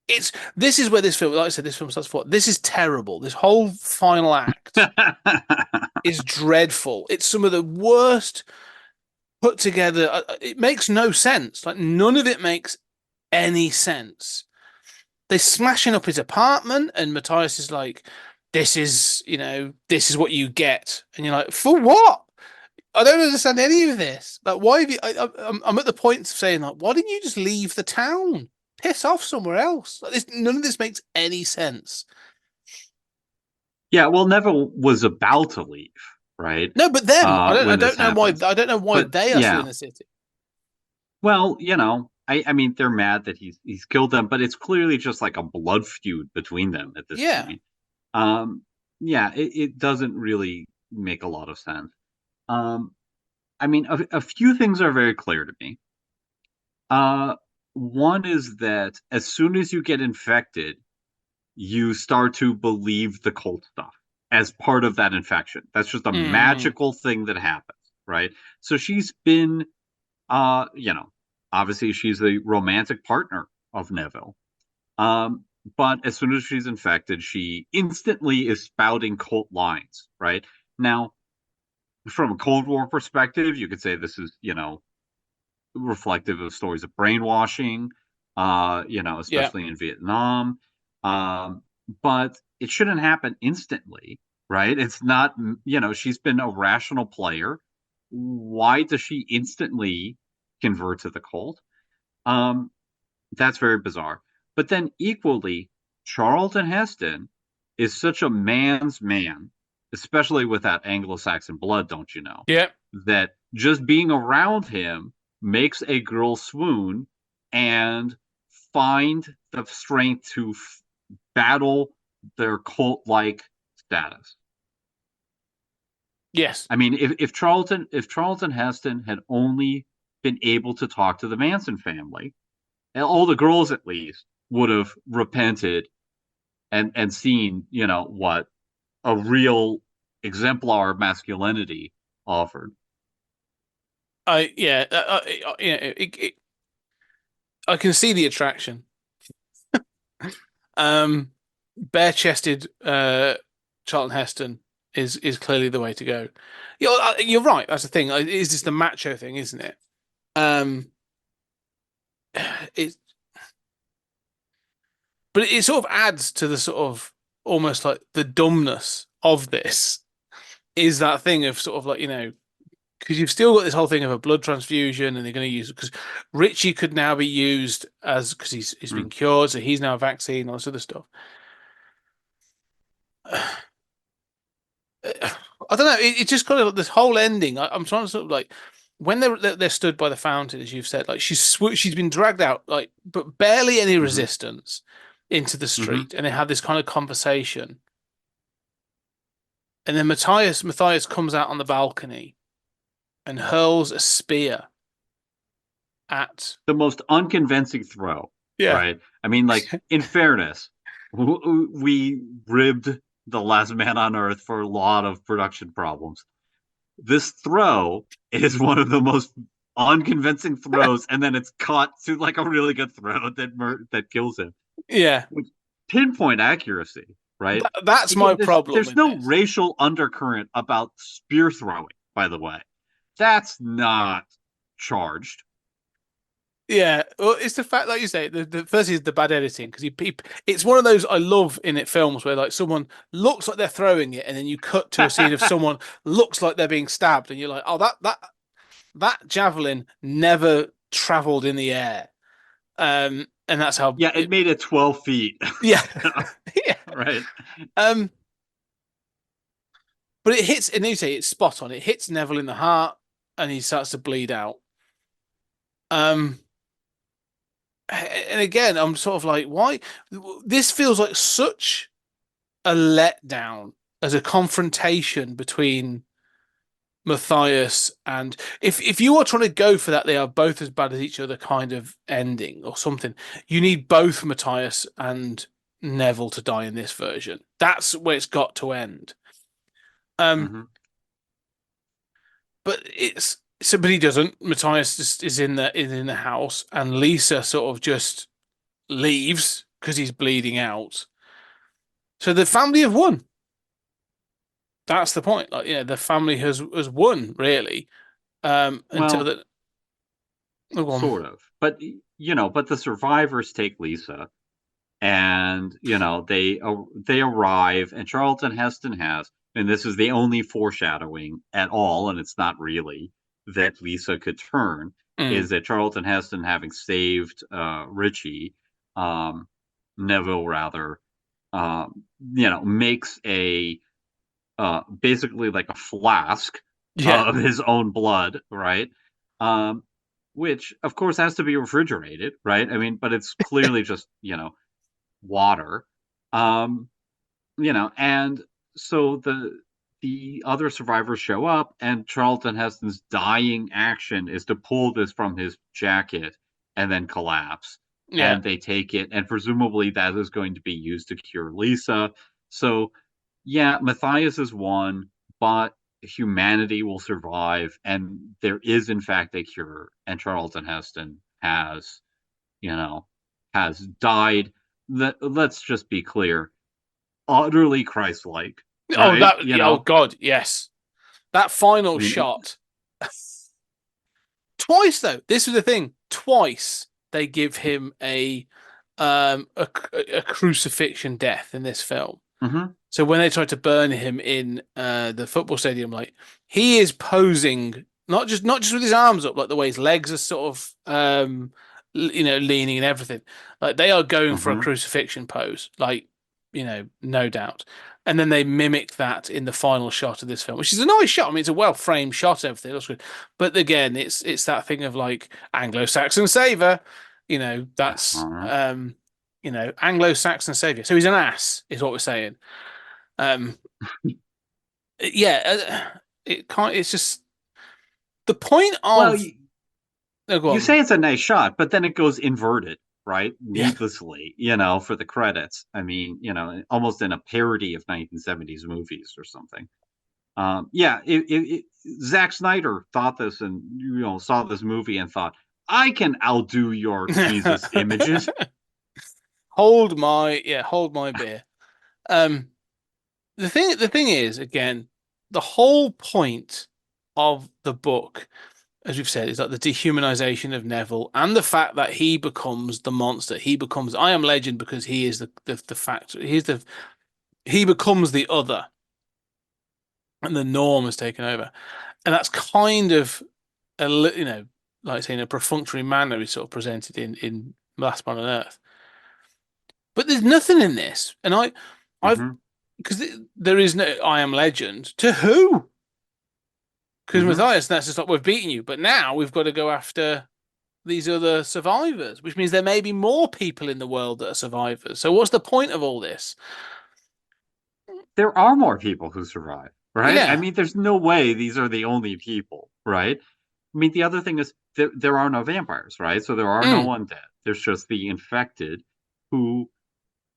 this is where this film, like I said, this film starts for. This is terrible. This whole final act is dreadful. It's some of the worst put together. It makes no sense. Like none of it makes any sense. They're smashing up his apartment, and Matthias is like, this is what you get," and you're like, for what? I don't understand any of this. Like, why have you? I'm at the point of saying, like, why didn't you just leave the town? Piss off somewhere else. Like, none of this makes any sense. Yeah, well, Neville was about to leave, right? No, but them. I When this don't know why. happens. I don't know why But they are still in yeah, the city. well, I mean, they're mad that he's killed them, but it's clearly just like a blood feud between them at this Yeah. point. Um, yeah, it doesn't really make a lot of sense. Um, I mean, a few things are very clear to me. Uh, One is that as soon as you get infected, you start to believe the cult stuff as part of that infection. That's just a Mm. magical thing that happens, right? So she's been, uh, you know, obviously she's the romantic partner of Neville. Um, but as soon as she's infected, she instantly is spouting cult lines, right? Now, from a Cold War perspective, you could say this is, reflective of stories of brainwashing, especially in Vietnam. But it shouldn't happen instantly, right? It's not, she's been a rational player. Why does she instantly convert to the cult? That's very bizarre. But then equally, Charlton Heston is such a man's man, especially with that Anglo-Saxon blood, don't you know? Yeah. That just being around him makes a girl swoon and find the strength to battle their cult-like status. Yes. I mean, if Charlton Heston had only been able to talk to the Manson family, and all the girls at least would have repented and seen, what a real exemplar of masculinity offered. I can see the attraction. Bare-chested Charlton Heston is clearly the way to go. You're right. That's the thing. Is this the macho thing, isn't it? It, but it sort of adds to the sort of almost like the dumbness of this. Is that thing of sort of like, because you've still got this whole thing of a blood transfusion, and they're going to use it because Richie could now be used as because he's been cured, so he's now a vaccine, all this other stuff. I don't know. It just kind of this whole ending. I'm trying to sort of like when they're stood by the fountain, as you've said, like she's been dragged out, like but barely any resistance into the street, and they have this kind of conversation, and then Matthias comes out on the balcony and hurls a spear at the most unconvincing throw. Yeah. Right. I mean, like in fairness, we ribbed The Last Man on Earth for a lot of production problems. This throw is one of the most unconvincing throws, and then it's cut to like a really good throw that kills him. Yeah, with pinpoint accuracy, right? That's my problem. There's no racial undercurrent about spear throwing, by the way. That's not charged. Yeah, well, it's the fact, like you say, the first is the bad editing because it's one of those I love in it films where like someone looks like they're throwing it, and then you cut to a scene of someone looks like they're being stabbed, and you're like, oh, that javelin never traveled in the air, and that's how. Yeah, it made it 12 feet. Yeah, yeah, right. But it hits, and you say it's spot on. It hits Neville in the heart, and he starts to bleed out. And again, I'm sort of like, why? This feels like such a letdown as a confrontation between Matthias and if you are trying to go for that, they are both as bad as each other kind of ending or something. You need both Matthias and Neville to die in this version. That's where it's got to end. But but he doesn't. Matthias just is in the house, and Lisa sort of just leaves because he's bleeding out. So the family have won. That's the point. Like, the family has won really. Until that, sort of. But but the survivors take Lisa, and they arrive, and Charlton Heston has, and this is the only foreshadowing at all, and it's not really that Lisa could turn, is that Charlton Heston, having saved Richie, Neville rather, makes a basically like a flask of his own blood, right? Which of course has to be refrigerated, right? I mean, but it's clearly just water, and so the other survivors show up, and Charlton Heston's dying action is to pull this from his jacket and then collapse. Yeah. And they take it, and presumably that is going to be used to cure Lisa. So, yeah, Matthias has won, but humanity will survive, and there is, in fact, a cure, and Charlton Heston has died. Let's just be clear, utterly Christ-like. Right? Oh God, yes. That final shot. Twice though. This was the thing. Twice they give him a crucifixion death in this film. Mm-hmm. So when they tried to burn him in the football stadium, like he is posing not just with his arms up, like the way his legs are sort of leaning and everything. Like they are going for a Mm-hmm. crucifixion pose, like no doubt. And then they mimic that in the final shot of this film, which is a nice shot. I mean, it's a well framed shot. Everything looks good, but again, it's that thing of like Anglo-Saxon savior. That's Uh-huh. Anglo-Saxon savior. So he's an ass, is what we're saying. Um, yeah, it can't. It's just the point Well, of. Oh, go you on. say it's a nice shot, but then it goes inverted, right? Yeah, Needlessly, for the credits. I mean, almost in a parody of 1970s movies or something. Yeah, Zack Snyder thought this and saw this movie and thought, I can outdo your Jesus images. hold my beer. Um, the thing is, again, the whole point of the book, as we've said, is like the dehumanization of Neville and the fact that he becomes the monster. He becomes I Am Legend because he is the fact. He becomes the other, and the norm has taken over. And that's kind of like I say, in a perfunctory manner, is sort of presented in Last Man on Earth. But there's nothing in this, and I've Hmm. because there is no I Am Legend to who? Because Hmm. Matthias, that's just like we've beaten you, but now we've got to go after these other survivors, which means there may be more people in the world that are survivors. So what's the point of all this? There are more people who survive, right? I Yeah. mean, there's no way these are the only people, right? I mean, the other thing is there are no vampires, right? So there are no Mm. undead. There's just the infected who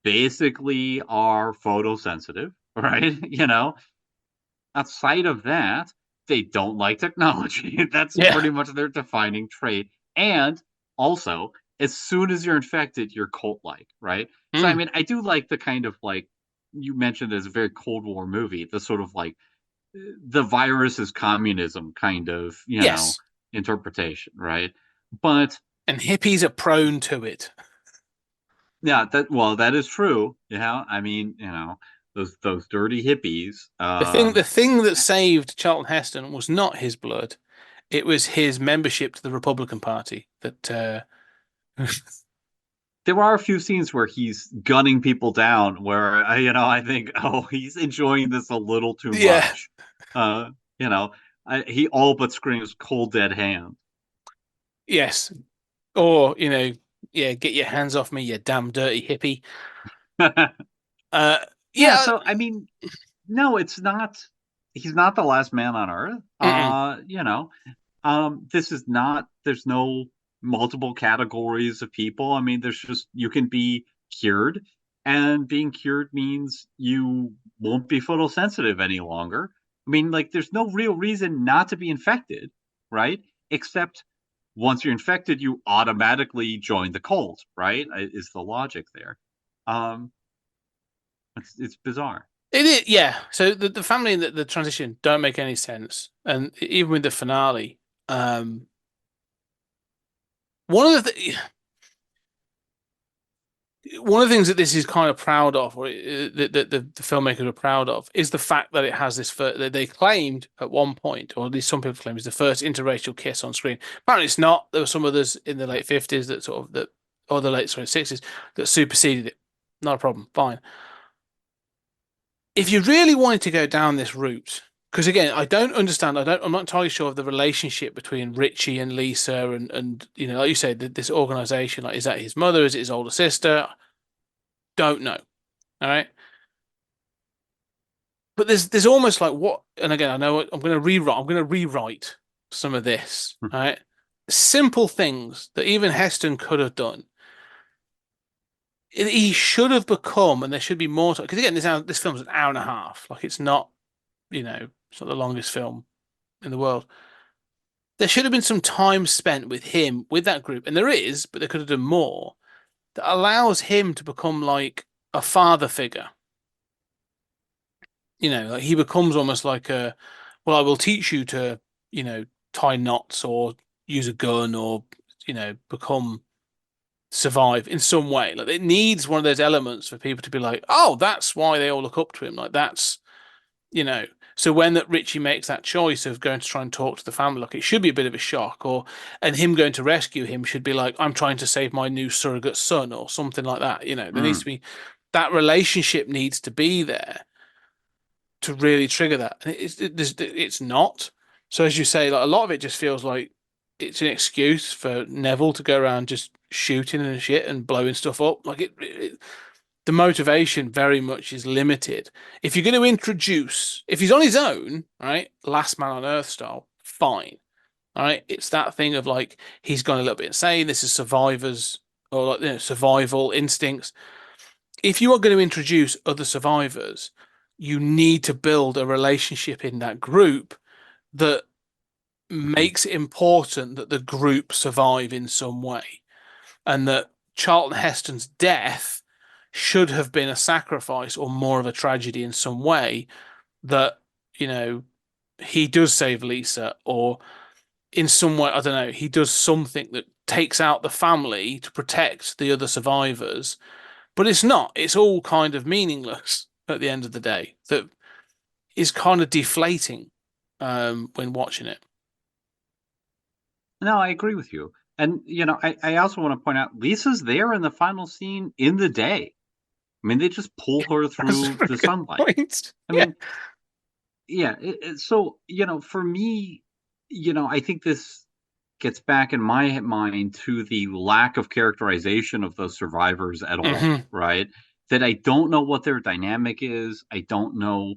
basically are photosensitive, right? Outside of that, they don't like technology. That's Yeah. pretty much their defining trait. And also, as soon as you're infected, you're cult-like, right? So, I Mm. mean, I do like the kind of like you mentioned as a very Cold War movie, the sort of like the virus is communism kind of, Yes. interpretation, right? But And hippies are prone to it. yeah, that is true. I mean, those dirty hippies. The thing that saved Charlton Heston was not his blood. It was his membership to the Republican Party that There are a few scenes where he's gunning people down where I think, oh, he's enjoying this a little too yeah. much. Uh, you know, he all but screams "cold dead hand." Yes. Or, yeah, get your hands off me, you damn dirty hippie. Uh Yeah, yeah. so I mean, no, it's not. He's not the last man on Earth. Mm-mm. This is not. There's no multiple categories of people. I mean, there's just you can be cured, and being cured means you won't be photosensitive any longer. I mean, like, there's no real reason not to be infected, right? Except once you're infected, you automatically join the cult, right? Is the logic there? Um, it's bizarre. It is, yeah. So the family and the transition don't make any sense. And even with the finale, um one of one of the things that this is kind of proud of, or the filmmakers are proud of, is the fact that it has this. That they claimed at one point, or at least some people claim, is the first interracial kiss on screen. Apparently, it's not. There were some others in the late 50s that or the late 60s that superseded it. Not a problem. Fine. If you really wanted to go down this route, because again, I don't understand. I'm not entirely sure of the relationship between Richie and Lisa, and like you said, this organization. Like, is that his mother? Is it his older sister? Don't know. All right. But there's almost like what, and again, I know I'm going to rewrite some of this. All right. Simple things that even Heston could have done. He should have become, and there should be more to, because again, this film's an hour and a half. Like, it's not the longest film in the world. There should have been some time spent with him, with that group, and there is, but they could have done more that allows him to become like a father figure. Like he becomes almost like well, I will teach you to, tie knots, or use a gun or survive in some way. Like it needs one of those elements for people to be like, oh, that's why they all look up to him. Like that's you know. So when that Richie makes that choice of going to try and talk to the family, like it should be a bit of a shock, and him going to rescue him should be like, I'm trying to save my new surrogate son or something like that. There needs to be that relationship needs to be there to really trigger that. And it's not. So as you say, like a lot of it just feels like it's an excuse for Neville to go around just shooting and shit and blowing stuff up. Like the motivation very much is limited. If you're going to introduce, if he's on his own, right, Last Man on Earth style, fine. All right, it's that thing of like he's gone a little bit insane. This is survivors or like survival instincts. If you are going to introduce other survivors, you need to build a relationship in that group that makes it important that the group survive in some way, and that Charlton Heston's death should have been a sacrifice or more of a tragedy in some way, that he does save Lisa, or in some way, I don't know, he does something that takes out the family to protect the other survivors. But it's not. It's all kind of meaningless at the end of the day. That is kind of deflating when watching it. No, I agree with you. And, I also want to point out Lisa's there in the final scene in the day. I mean, they just pull her through the sunlight. Point. I mean, yeah. So, for me, I think this gets back in my mind to the lack of characterization of those survivors at all, right? That I don't know what their dynamic is. I don't know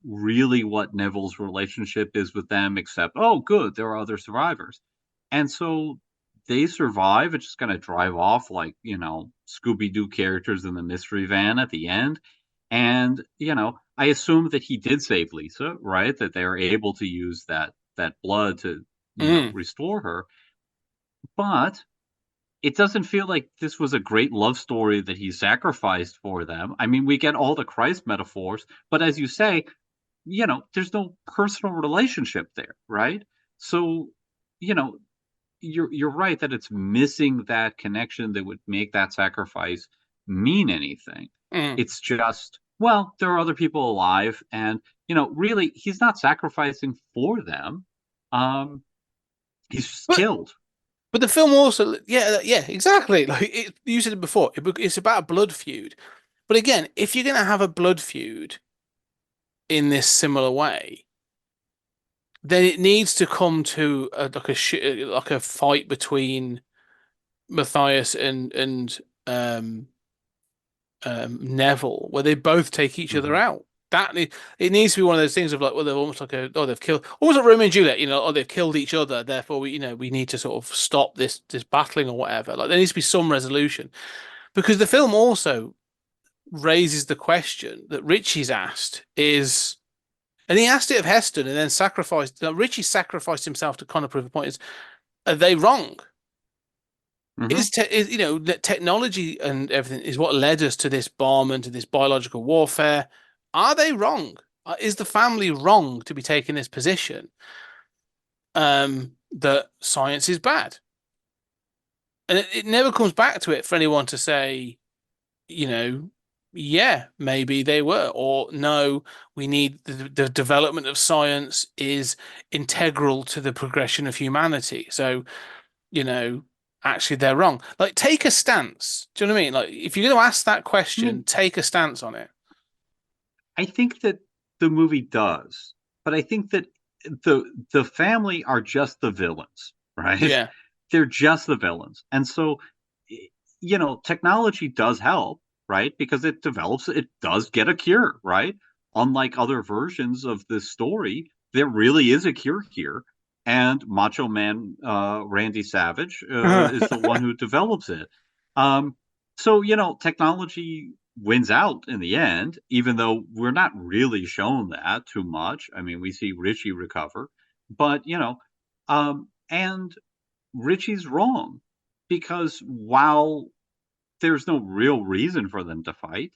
really what Neville's relationship is with them, except, oh, good, there are other survivors. And so they survive and just kind of drive off like, Scooby-Doo characters in the mystery van at the end. And, I assume that he did save Lisa, right? That they're able to use that blood to, restore her. But it doesn't feel like this was a great love story that he sacrificed for them. I mean, we get all the Christ metaphors, but as you say, there's no personal relationship there, right? So, you're right that it's missing that connection that would make that sacrifice mean anything. It's just, well, there are other people alive, and really, he's not sacrificing for them. He's killed. But the film also, yeah, exactly. Like you said it before, it's about a blood feud. But again, if you're going to have a blood feud in this similar way, then it needs to come to like a fight between Matthias and Neville, where they both take each other out. It needs to be one of those things of like, well, they're almost like they've killed, almost like Romeo and Juliet, they've killed each other, therefore we need to sort of stop this battling or whatever. Like there needs to be some resolution, because the film also raises the question that Richie's asked is. And he asked it of Heston and then sacrificed. Richie sacrificed himself to kind of prove a point. Are they wrong? Is technology and everything is what led us to this bomb and to this biological warfare? Are they wrong? Is the family wrong to be taking this position? That science is bad, and it never comes back to it for anyone to say, yeah, maybe they were, or no, we need the development of science is integral to the progression of humanity. So, actually they're wrong. Like, take a stance. Do you know what I mean? Like, if you're going to ask that question, take a stance on it. I think that the movie does, but I think that the family are just the villains, right? Yeah. They're just the villains. And so, technology does help, right? Because it does get a cure, right? Unlike other versions of this story, there really is a cure here. And Macho Man Randy Savage is the one who develops it. So, technology wins out in the end, even though we're not really shown that too much. I mean, we see Richie recover, but, and Richie's wrong, because while there's no real reason for them to fight,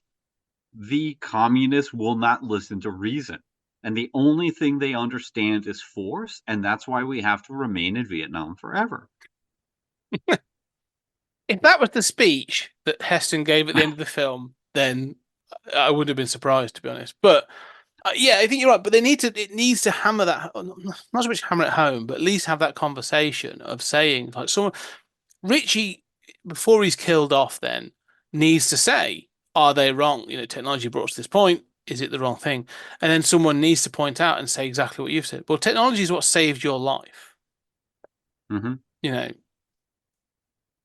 the communists will not listen to reason. and the only thing they understand is force, and that's why we have to remain in Vietnam forever. If that was the speech that Heston gave at the end of the film, then I would have been surprised, to be honest. But yeah, I think you're right. But it needs to hammer that, not so much hammer it home, but at least have that conversation of saying, like, someone, Richie, before he's killed off, then needs to say, are they wrong? You know, technology brought us to this point. Is it the wrong thing? And then someone needs to point out and say exactly what you've said. Well, technology is what saved your life. Mm-hmm. You know,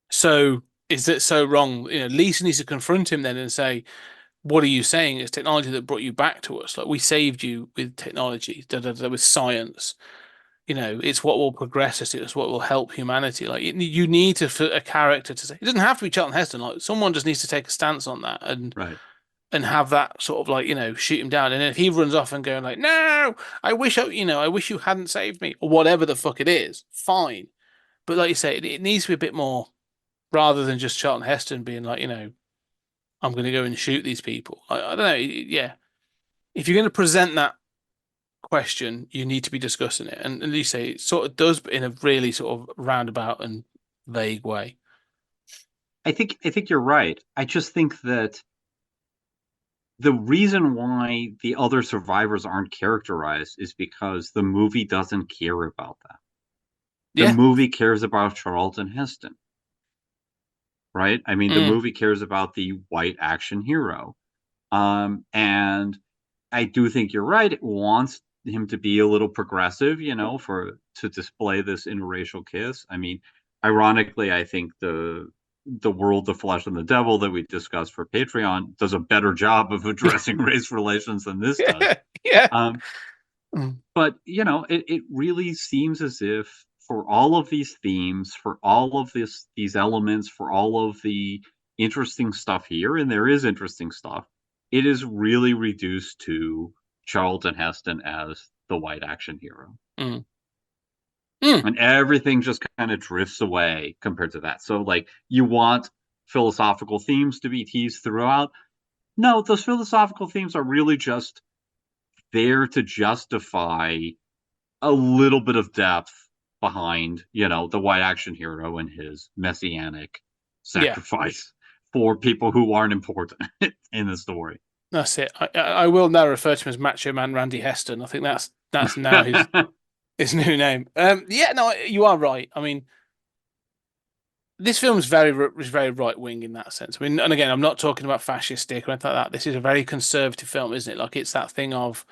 so is it so wrong? You know, Lisa needs to confront him then and say, what are you saying? It's technology that brought you back to us. Like, we saved you with technology, with science. You know, it's what will progress us. It's what will help humanity. Like, you need a character to say. It doesn't have to be Charlton Heston. Like, someone just needs to take a stance on that and have that sort of, like, you know, shoot him down. And if he runs off and going like, no, I wish you hadn't saved me, or whatever the fuck it is, fine. But like you say, it needs to be a bit more, rather than just Charlton Heston being like, you know, I'm going to go and shoot these people. I don't know. Yeah. If you're going to present that question, you need to be discussing it. And you say it sort of does, but in a really sort of roundabout and vague way. I think you're right. I just think that the reason why the other survivors aren't characterized is because the movie doesn't care about that. The movie cares about Charlton Heston. Right? I mean, the movie cares about the white action hero. And I do think you're right. It wants him to be a little progressive, you know, to display this interracial kiss. I mean, ironically, I think the World, the Flesh, and the Devil that we discussed for Patreon does a better job of addressing race relations than this does. Yeah. But, you know, it really seems as if for all of these themes, for all of these elements, for all of the interesting stuff here, and there is interesting stuff, it is really reduced to Charlton Heston as the white action hero. And everything just kind of drifts away compared to that. So, like, you want philosophical themes to be teased throughout. No, those philosophical themes are really just there to justify a little bit of depth behind, you know, the white action hero and his messianic sacrifice for people who aren't important in the story. That's it. I will now refer to him as Macho Man Randy Heston. I think that's now his new name. Yeah, no, you are right. I mean, this film is very right wing in that sense. I mean, and again, I'm not talking about fascistic or anything like that. This is a very conservative film, isn't it? Like, it's that thing of,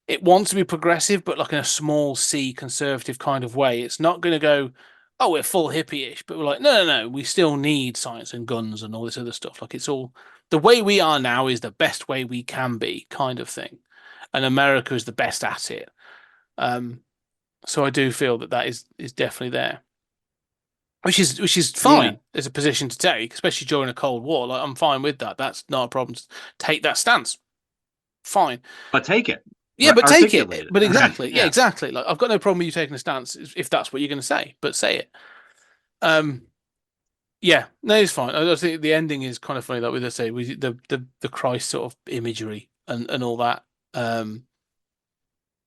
it wants to be progressive, but like in a small C conservative kind of way. It's not going to go, oh, we're full hippie-ish, but we're like, no, we still need science and guns and all this other stuff. Like, it's all, the way we are now is the best way we can be, kind of thing. And America is the best at it. So I do feel that is definitely there. Which is fine as a position to take, especially during a Cold War. Like, I'm fine with that. That's not a problem. Take that stance. Fine. But take it. Yeah, but take it. But exactly. Yeah, exactly. Like, I've got no problem with you taking a stance if that's what you're going to say, but say it. Yeah, no, it's fine. I think the ending is kind of funny. Like, with the Christ sort of imagery and all that.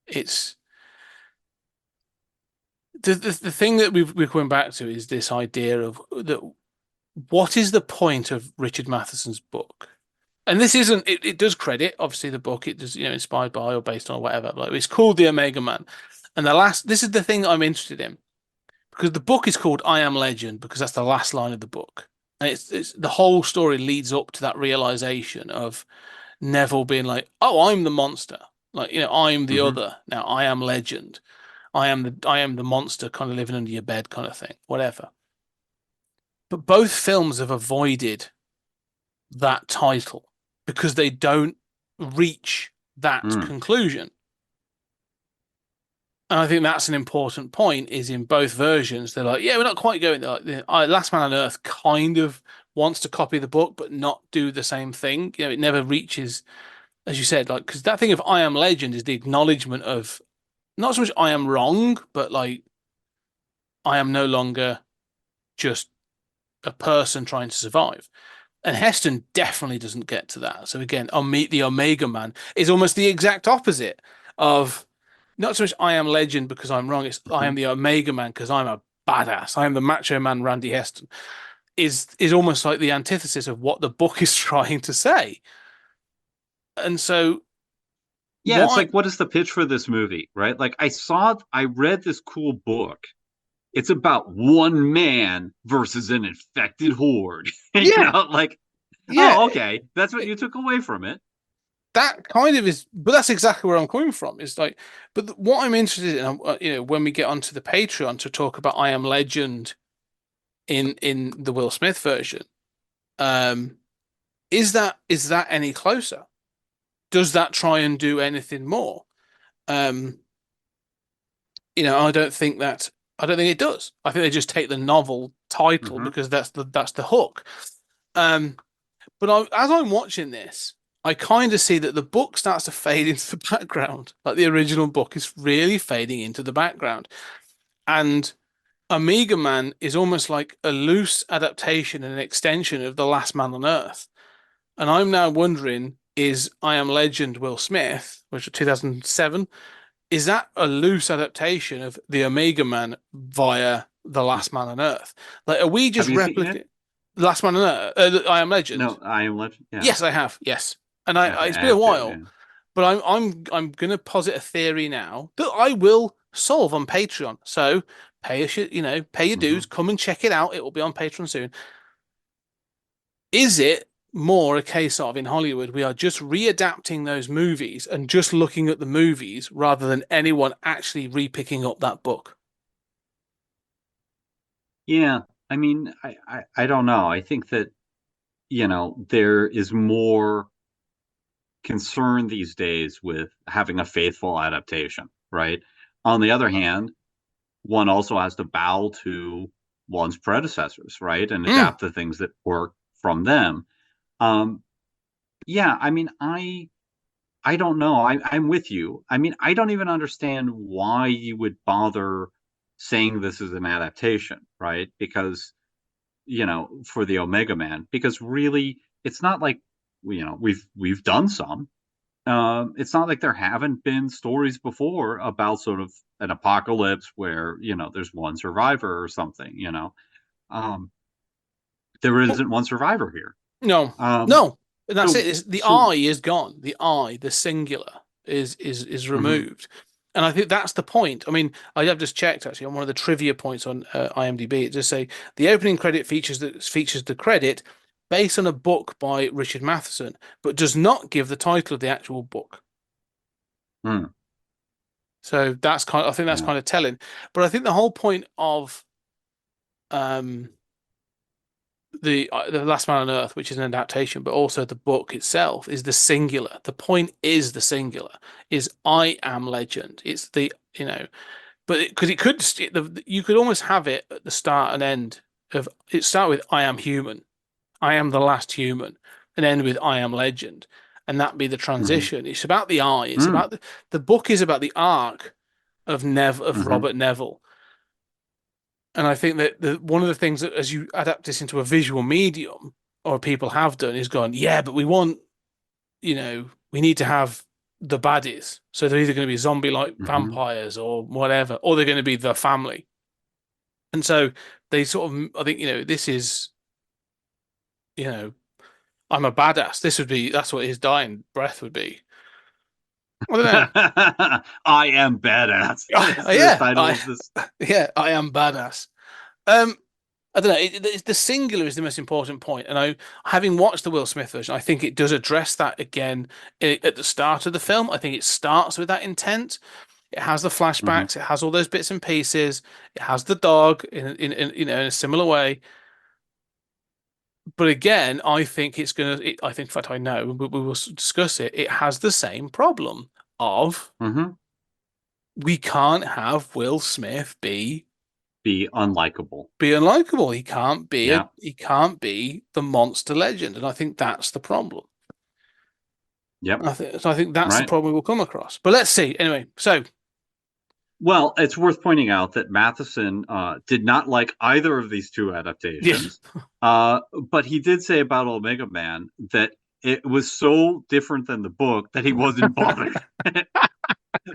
It's the thing that we're coming back to is this idea of that. What is the point of Richard Matheson's book? And this isn't. It does credit obviously the book. It does, you know, inspired by or based on or whatever. Like, it's called The Omega Man, and this is the thing that I'm interested in, because the book is called I Am Legend because that's the last line of the book, and it's the whole story leads up to that realization of Neville being like, oh, I'm the monster. Like, you know, I'm the other. Now I am legend. I am the monster kind of living under your bed kind of thing, whatever. But both films have avoided that title because they don't reach that conclusion. And I think that's an important point, is in both versions, they're like, yeah, we're not quite going there. Like, Last Man on Earth kind of wants to copy the book, but not do the same thing. You know, it never reaches, as you said, like, because that thing of I Am Legend is the acknowledgement of not so much I am wrong, but like, I am no longer just a person trying to survive. And Heston definitely doesn't get to that. So again, the Omega Man is almost the exact opposite of not so much I am legend because I'm wrong, it's I am the Omega Man because I'm a badass. I am the macho man Randy Heston. Is almost like the antithesis of what the book is trying to say. And so Yeah, it's why like, what is the pitch for this movie, right? Like, I read this cool book. It's about one man versus an infected horde. yeah, Like, yeah, oh, okay, that's what you took away from it. that kind of is, but that's exactly where I'm coming from. It's like, but what I'm interested in, when we get onto the Patreon to talk about I Am Legend in the Will Smith version, um, is that any closer? Does that try and do anything more? Um, I don't think it does. I think they just take the novel title Mm-hmm. because that's the hook. Um, but as I'm watching this, I kind of see that the book starts to fade into the background. Like the original book is really fading into the background. And Omega Man is almost like a loose adaptation and an extension of The Last Man on Earth. And I'm now wondering, is I Am Legend Will Smith, which was 2007, is that a loose adaptation of the Omega Man via The Last Man on Earth? Like, are we Have just you seen it? replicating The Last Man on Earth? I Am Legend. No, I Am Legend. Yeah. Yes, I have. Yes, and Okay, it's I been a have to. while, Yeah. but I'm going to posit a theory now that I will solve on Patreon. So pay your Mm-hmm. dues, come and check it out. It will be on Patreon soon. Is it more a case of in Hollywood we are just readapting those movies and just looking at the movies rather than anyone actually repicking up that book? Yeah. I mean, I don't know. I think that, there is more concern these days with having a faithful adaptation, right? On the other hand, one also has to bow to one's predecessors, right? And Mm. adapt the things that work from them. Um, yeah, I mean, I don't know. I'm with you. I mean, I don't even understand why you would bother saying this is an adaptation, right? Because, for the Omega Man, because really, it's not like, we've done some. It's not like there haven't been stories before about sort of an apocalypse where, there's one survivor or something, Um, there Well, isn't one survivor here. no, Um, no, and that's it. so, The so, I is gone. The I, the singular, is mhm, removed, and I think that's the point. I mean, I have just checked actually on one of the trivia points on IMDb. It just say the opening credit features the credit based on a book by Richard Matheson, but does not give the title of the actual book. mm, So I think that's yeah, kind of telling. But I think the whole point of um the Last Man on Earth, which is an adaptation, but also the book itself is the singular. The point is the singular. Is I am legend. It's but because you could almost have it at the start and end of it. Start with I am human. I am the last human, and end with I am legend, and that be the hmm, transition. It's about the I. It's mm, about the book is about the arc of hmm. Robert Neville. And I think that one of the things that as you adapt this into a visual medium, or people have done, is gone, yeah, but we need to have the baddies. So they're either going to be zombie-like Hmm. vampires or whatever, or they're going to be the family. And so they sort of, I think, this is, you know, I'm a badass. That's what his dying breath would be. I don't know. I am badass. It's the Yeah, title of this. yeah, I am badass. Um, I don't know. The singular is the most important point, and having watched the Will Smith version, I think it does address that again at the start of the film. I think it starts with that intent. It has the Hmm. flashbacks. It has all those bits and pieces. It has the dog in a similar way. But again, I think it's gonna. I think, in fact, I know we will discuss it. It has the same problem of Hmm. we can't have Will Smith Be unlikable. be unlikable. Yeah. He can't be the monster legend, and I think that's the problem. Yep. I think that's the Right. problem we'll come across. But let's see. Anyway, so Well, it's worth pointing out that Matheson did not like either of these two yeah, adaptations, but he did say about Omega Man that it was so different than the book that he wasn't bothered.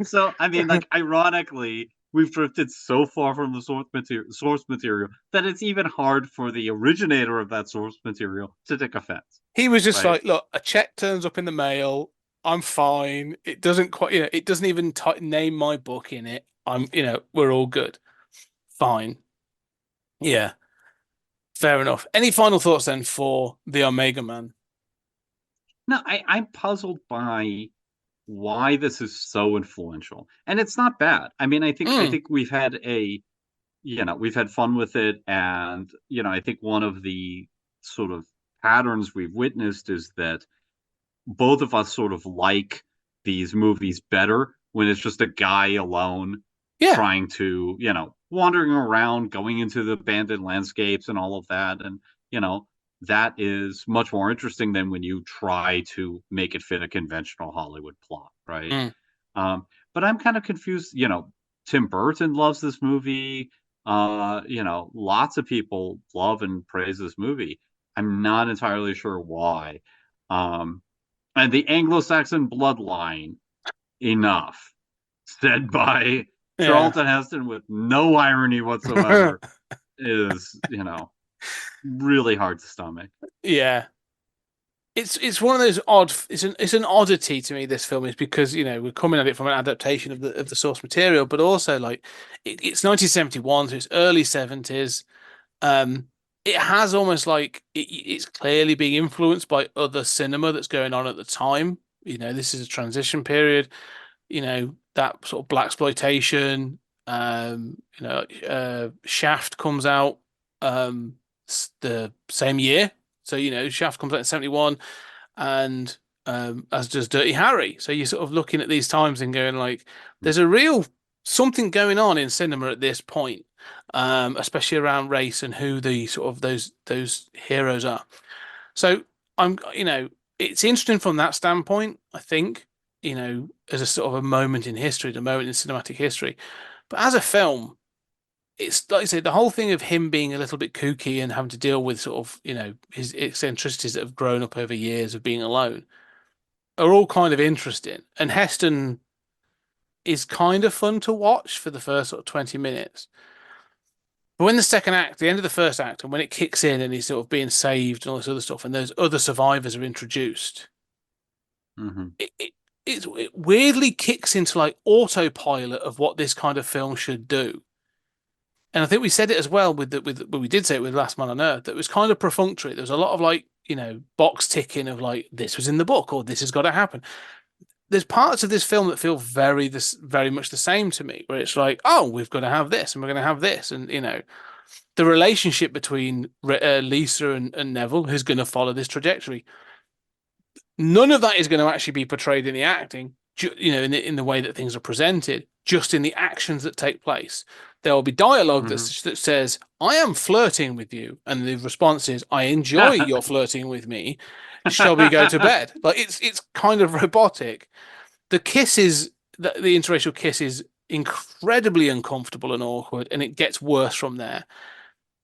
So I mean, like, ironically, we've drifted so far from the source material that it's even hard for the originator of that source material to take offense, He was just right? like, look, a check turns up in the mail. I'm fine. It doesn't quite, it doesn't even name my book in it. We're all good. Fine. Yeah, fair enough. Any final thoughts then for the Omega Man? No, I'm puzzled by why this is so influential, and it's not bad. I mean, I Mm, think we've had fun with it, and I think one of the sort of patterns we've witnessed is that both of us sort of like these movies better when it's just a guy alone yeah, trying to, wandering around, going into the abandoned landscapes and all of that. And, that is much more interesting than when you try to make it fit a conventional Hollywood plot, right? mm, But I'm kind of confused. Tim Burton loves this movie. Lots of people love and praise this movie. I'm not entirely sure why. Um, and the Anglo-Saxon bloodline, enough, said by yeah. Charlton Heston with no irony whatsoever, is, really hard to stomach. Yeah. It's one of those odd. It's an oddity to me. This film is because we're coming at it from an adaptation of the source material, but also like it's 1971, so it's early 70s. Um, it has almost like it's clearly being influenced by other cinema that's going on at the time. This is a transition period. That sort of black exploitation. Shaft comes out the same year. So Shaft comes out in 71, and as does Dirty Harry. So you're sort of looking at these times and going like, there's a real something going on in cinema at this point, especially around race and who the sort of those heroes are. So it's interesting from that standpoint. I think as a sort of a moment in history, the moment in cinematic history. But as a film, it's like I say, the whole thing of him being a little bit kooky and having to deal with sort of, his eccentricities that have grown up over years of being alone are all kind of interesting. And Heston is kind of fun to watch for the first sort of 20 minutes. But when the second act, the end of the first act, and when it kicks in and he's sort of being saved and all this other stuff, and those other survivors are introduced, Mm-hmm. it weirdly kicks into like autopilot of what this kind of film should do. And I think we said it as well we did say it with Last Man on Earth, that it was kind of perfunctory. There was a lot of like, box ticking of like, this was in the book or this has got to happen. There's parts of this film that feel very much the same to me, where it's like, oh, we've got to have this and we're going to have this. And, the relationship between Lisa and Neville, who's going to follow this trajectory. None of that is going to actually be portrayed in the acting, in the way that things are presented, just in the actions that take place. There will be dialogue that Mm-hmm. says, "I am flirting with you," and the response is, "I enjoy your flirting with me. Shall we go to bed?" Like it's kind of robotic. The kiss is the interracial kiss is incredibly uncomfortable and awkward, and it gets worse from there.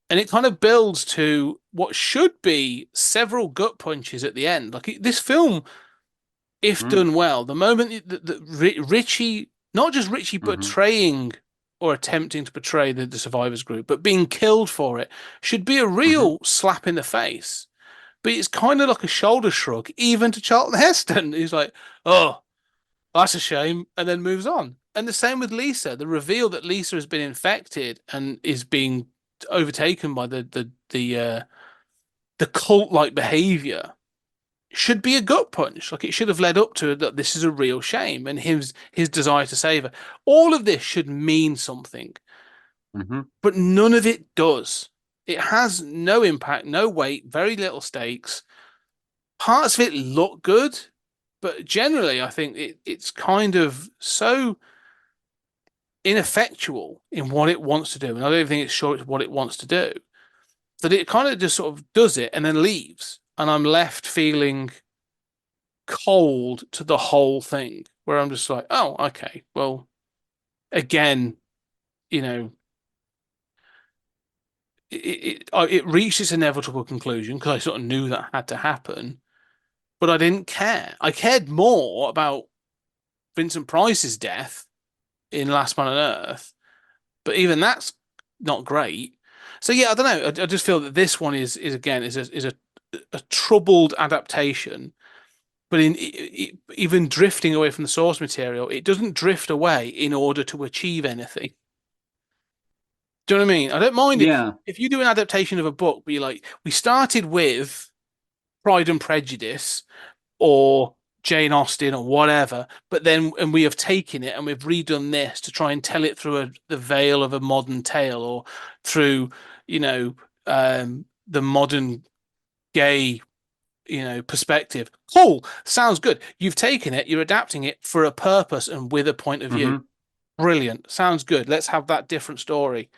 And it kind of builds to what should be several gut punches at the end. Like this film, if Mm-hmm. done well, the moment that Richie, not just Richie Mm-hmm. portraying or attempting to portray the survivors group, but being killed for it, should be a Mm-hmm. real slap in the face. But it's kind of like a shoulder shrug, even to Charlton Heston. He's like, "Oh, that's a shame," and then moves on. And the same with Lisa. The reveal that Lisa has been infected and is being overtaken by the cult-like behavior should be a gut punch. Like it should have led up to that. This is a real shame, and his desire to save her. All of this should mean something, Mm-hmm. but none of it does. It has no impact, no weight, very little stakes. Parts of it look good, but generally, I think it's kind of so ineffectual in what it wants to do, and I don't think it's sure it's what it wants to do. That it kind of just sort of does it and then leaves, and I'm left feeling cold to the whole thing, where I'm just like, oh, okay, well, again, you know, it reached its inevitable conclusion because I sort of knew that had to happen, but I didn't care. I cared more about Vincent Price's death in Last Man on Earth, but even that's not great. So yeah, I don't know. I just feel that this one is again is a troubled adaptation, but even drifting away from the source material, it doesn't drift away in order to achieve anything. Do you know what I mean? I don't mind it Yeah. if you do an adaptation of a book, but you're like, we started with Pride and Prejudice or Jane Austen or whatever, but then and we have taken it and we've redone this to try and tell it through the veil of a modern tale or through, you know, the modern gay, perspective. Cool, sounds good. You've taken it, you're adapting it for a purpose and with a point of view. Brilliant, sounds good. Let's have that different story.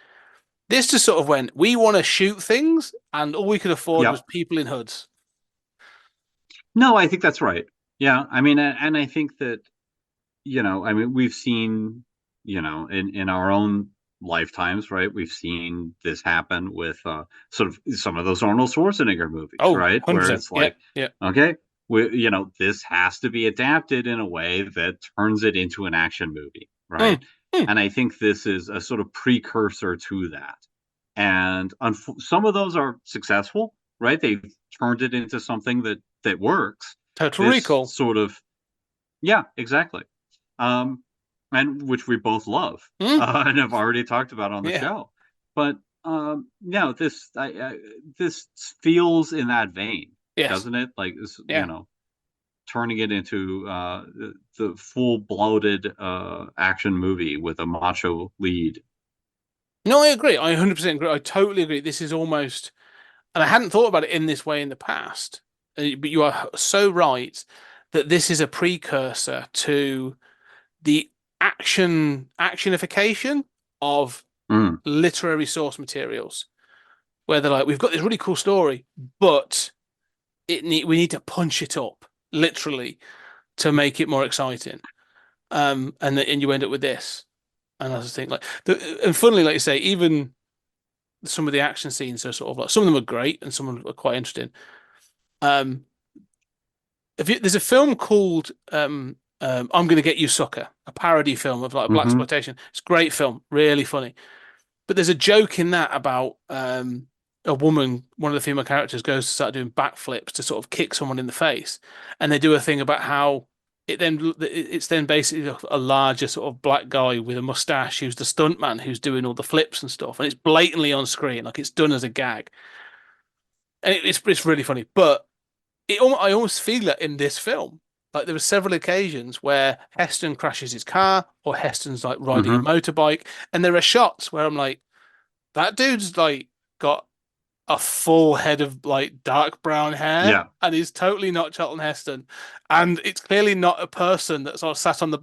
This just sort of went, we want to shoot things, and all we could afford was Yep. people in hoods. No, I think that's right. Yeah, I mean, and I think that, I mean, we've seen, in our own lifetimes, right? We've seen this happen with sort of some of those Arnold Schwarzenegger movies, Oh, right? Where 100%. it's like, Yeah. okay, this has to be adapted in a way that turns it into an action movie, right? And I think this is a sort of precursor to that. And some of those are successful, right? They've turned it into something that works. Total This Recall. sort of, yeah, exactly. And which we both love, and have already talked about on the show. But this feels in that vein, Yes. doesn't it? Like this, Yeah. turning it into the full bloated action movie with a macho lead. No, I agree. I 100% agree. I totally agree. This is almost, and I hadn't thought about it in this way in the past, but you are so right that this is a precursor to the actionification of literary source materials, where they're like, we've got this really cool story, but we need to punch it up literally to make it more exciting. And you end up with this. And I just think and funnily, like you say, even some of the action scenes are sort of like some of them are great and some of them are quite interesting. There's a film called I'm Gonna Get You Sucker, a parody film of like blaxploitation. It's a great film, really funny. But there's a joke in that about a woman, one of the female characters goes to start doing backflips to sort of kick someone in the face, and they do a thing about how it's then basically a larger sort of black guy with a mustache who's the stuntman who's doing all the flips and stuff, and it's blatantly on screen, like it's done as a gag, and it's really funny. But I almost feel that in this film. Like there were several occasions where Heston crashes his car or Heston's like riding a motorbike, and there are shots where I'm like, that dude's like got a full head of like dark brown hair, and he's totally not Charlton Heston, and it's clearly not a person that's all sat on the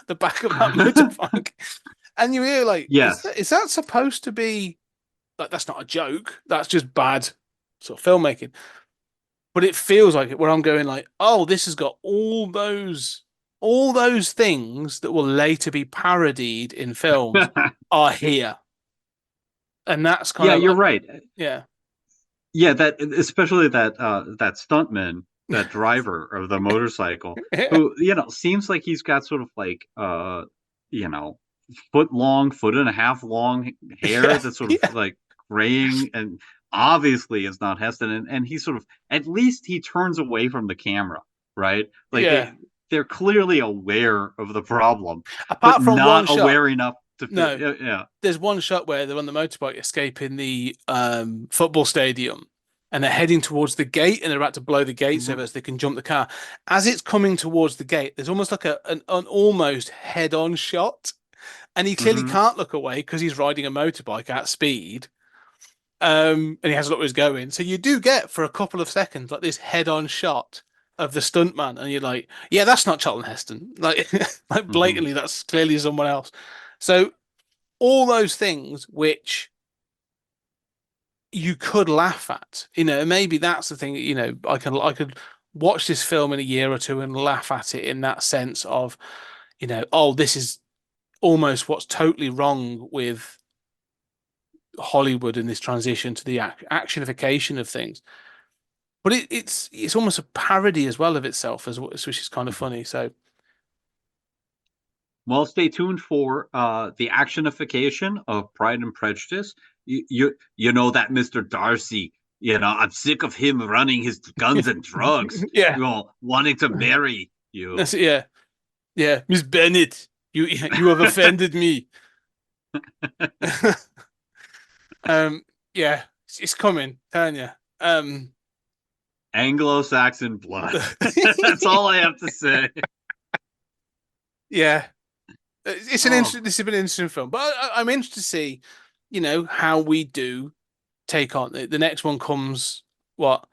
the back of that motorbike. And you hear like, is that supposed to be like, that's not a joke, that's just bad sort of filmmaking. But it feels like it where I'm going like, oh, this has got all those things that will later be parodied in films are here. And that's kind of you're right. Yeah. Yeah, that especially that stuntman, that driver of the motorcycle, who, seems like he's got sort of like foot and a half long hair that's sort of like graying, and obviously is not Heston, and he sort of, at least he turns away from the camera, right? Like they're clearly aware of the problem, apart but from not one aware shot. enough to No, there's one shot where they're on the motorbike escaping the football stadium, and they're heading towards the gate, and they're about to blow the gates over so they can jump the car. As it's coming towards the gate, there's almost like an almost head-on shot, and he clearly can't look away because he's riding a motorbike at speed. And he has a look where he's going. So you do get for a couple of seconds like this head-on shot of the stuntman, and you're like, yeah, that's not Charlton Heston. Like, like blatantly, that's clearly someone else. So all those things which you could laugh at, maybe that's the thing. I could watch this film in a year or two and laugh at it in that sense of, oh, this is almost what's totally wrong with Hollywood in this transition to the actionification of things. But it's almost a parody as well of itself, which is kind of funny. So Well, stay tuned for the actionification of Pride and Prejudice. You know that Mr. Darcy. You know, I'm sick of him running his guns and drugs. Yeah. You know, wanting to marry you. That's it, yeah. Yeah. Miss Bennet, you have offended me. Yeah, it's coming, telling you. Anglo-Saxon blood. That's all I have to say. Yeah. It's an interesting. This has been an interesting film, but I'm interested to see, how we do take on the next one. Comes what,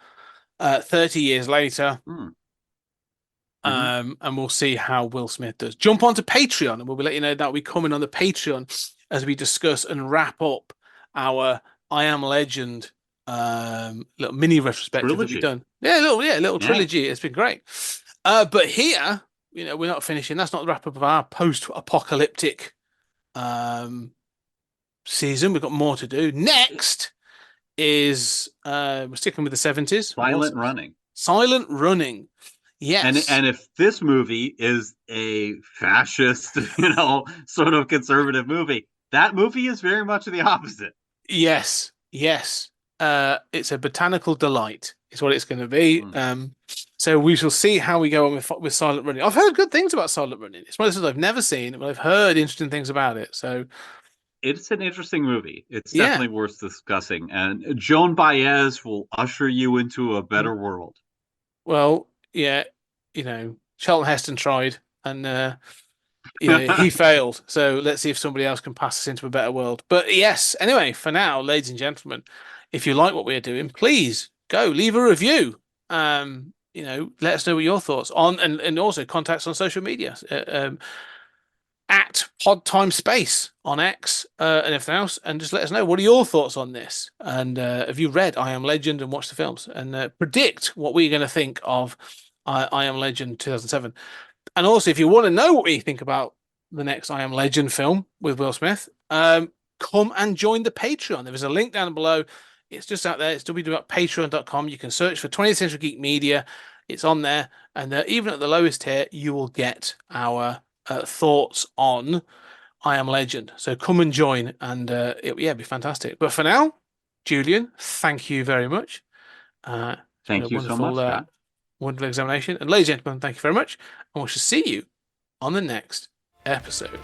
30 years later, and we'll see how Will Smith does. Jump onto Patreon, and we'll be letting you know that we come in on the Patreon as we discuss and wrap up our I Am Legend little mini retrospective that we've done. Yeah, little trilogy. It's been great. But here, we're not finishing. That's not the wrap up of our post-apocalyptic season. We've got more to do. Next is we're sticking with the 70s. Silent Running. Yes. And if this movie is a fascist, sort of conservative movie, that movie is very much the opposite. Yes. It's a botanical delight, is what it's going to be. So we shall see how we go on with Silent Running. I've heard good things about Silent Running. It's one of those I've never seen, but I've heard interesting things about it. So it's an interesting movie. It's definitely worth discussing. And Joan Baez will usher you into a better world. Well, yeah, Charlton Heston tried, and he failed. So let's see if somebody else can pass us into a better world. But yes, anyway, for now, ladies and gentlemen, if you like what we're doing, please go leave a review. Let us know what your thoughts on, and also contact us on social media at Podtime Space on X and everything else, and just let us know what are your thoughts on this, and have you read I Am Legend and watched the films, and predict what we're going to think of I Am Legend 2007. And also, if you want to know what we think about the next I Am Legend film with Will Smith, come and join the Patreon. There is a link down below. It's just out there. It's www.patreon.com. You can search for 20th Century Geek Media. It's on there. And even at the lowest tier, you will get our thoughts on I Am Legend. So come and join, and it'll be fantastic. But for now, Julian, thank you very much. Thank you so much, Scott. Wonderful examination. And ladies and gentlemen, thank you very much. And we shall see you on the next episode.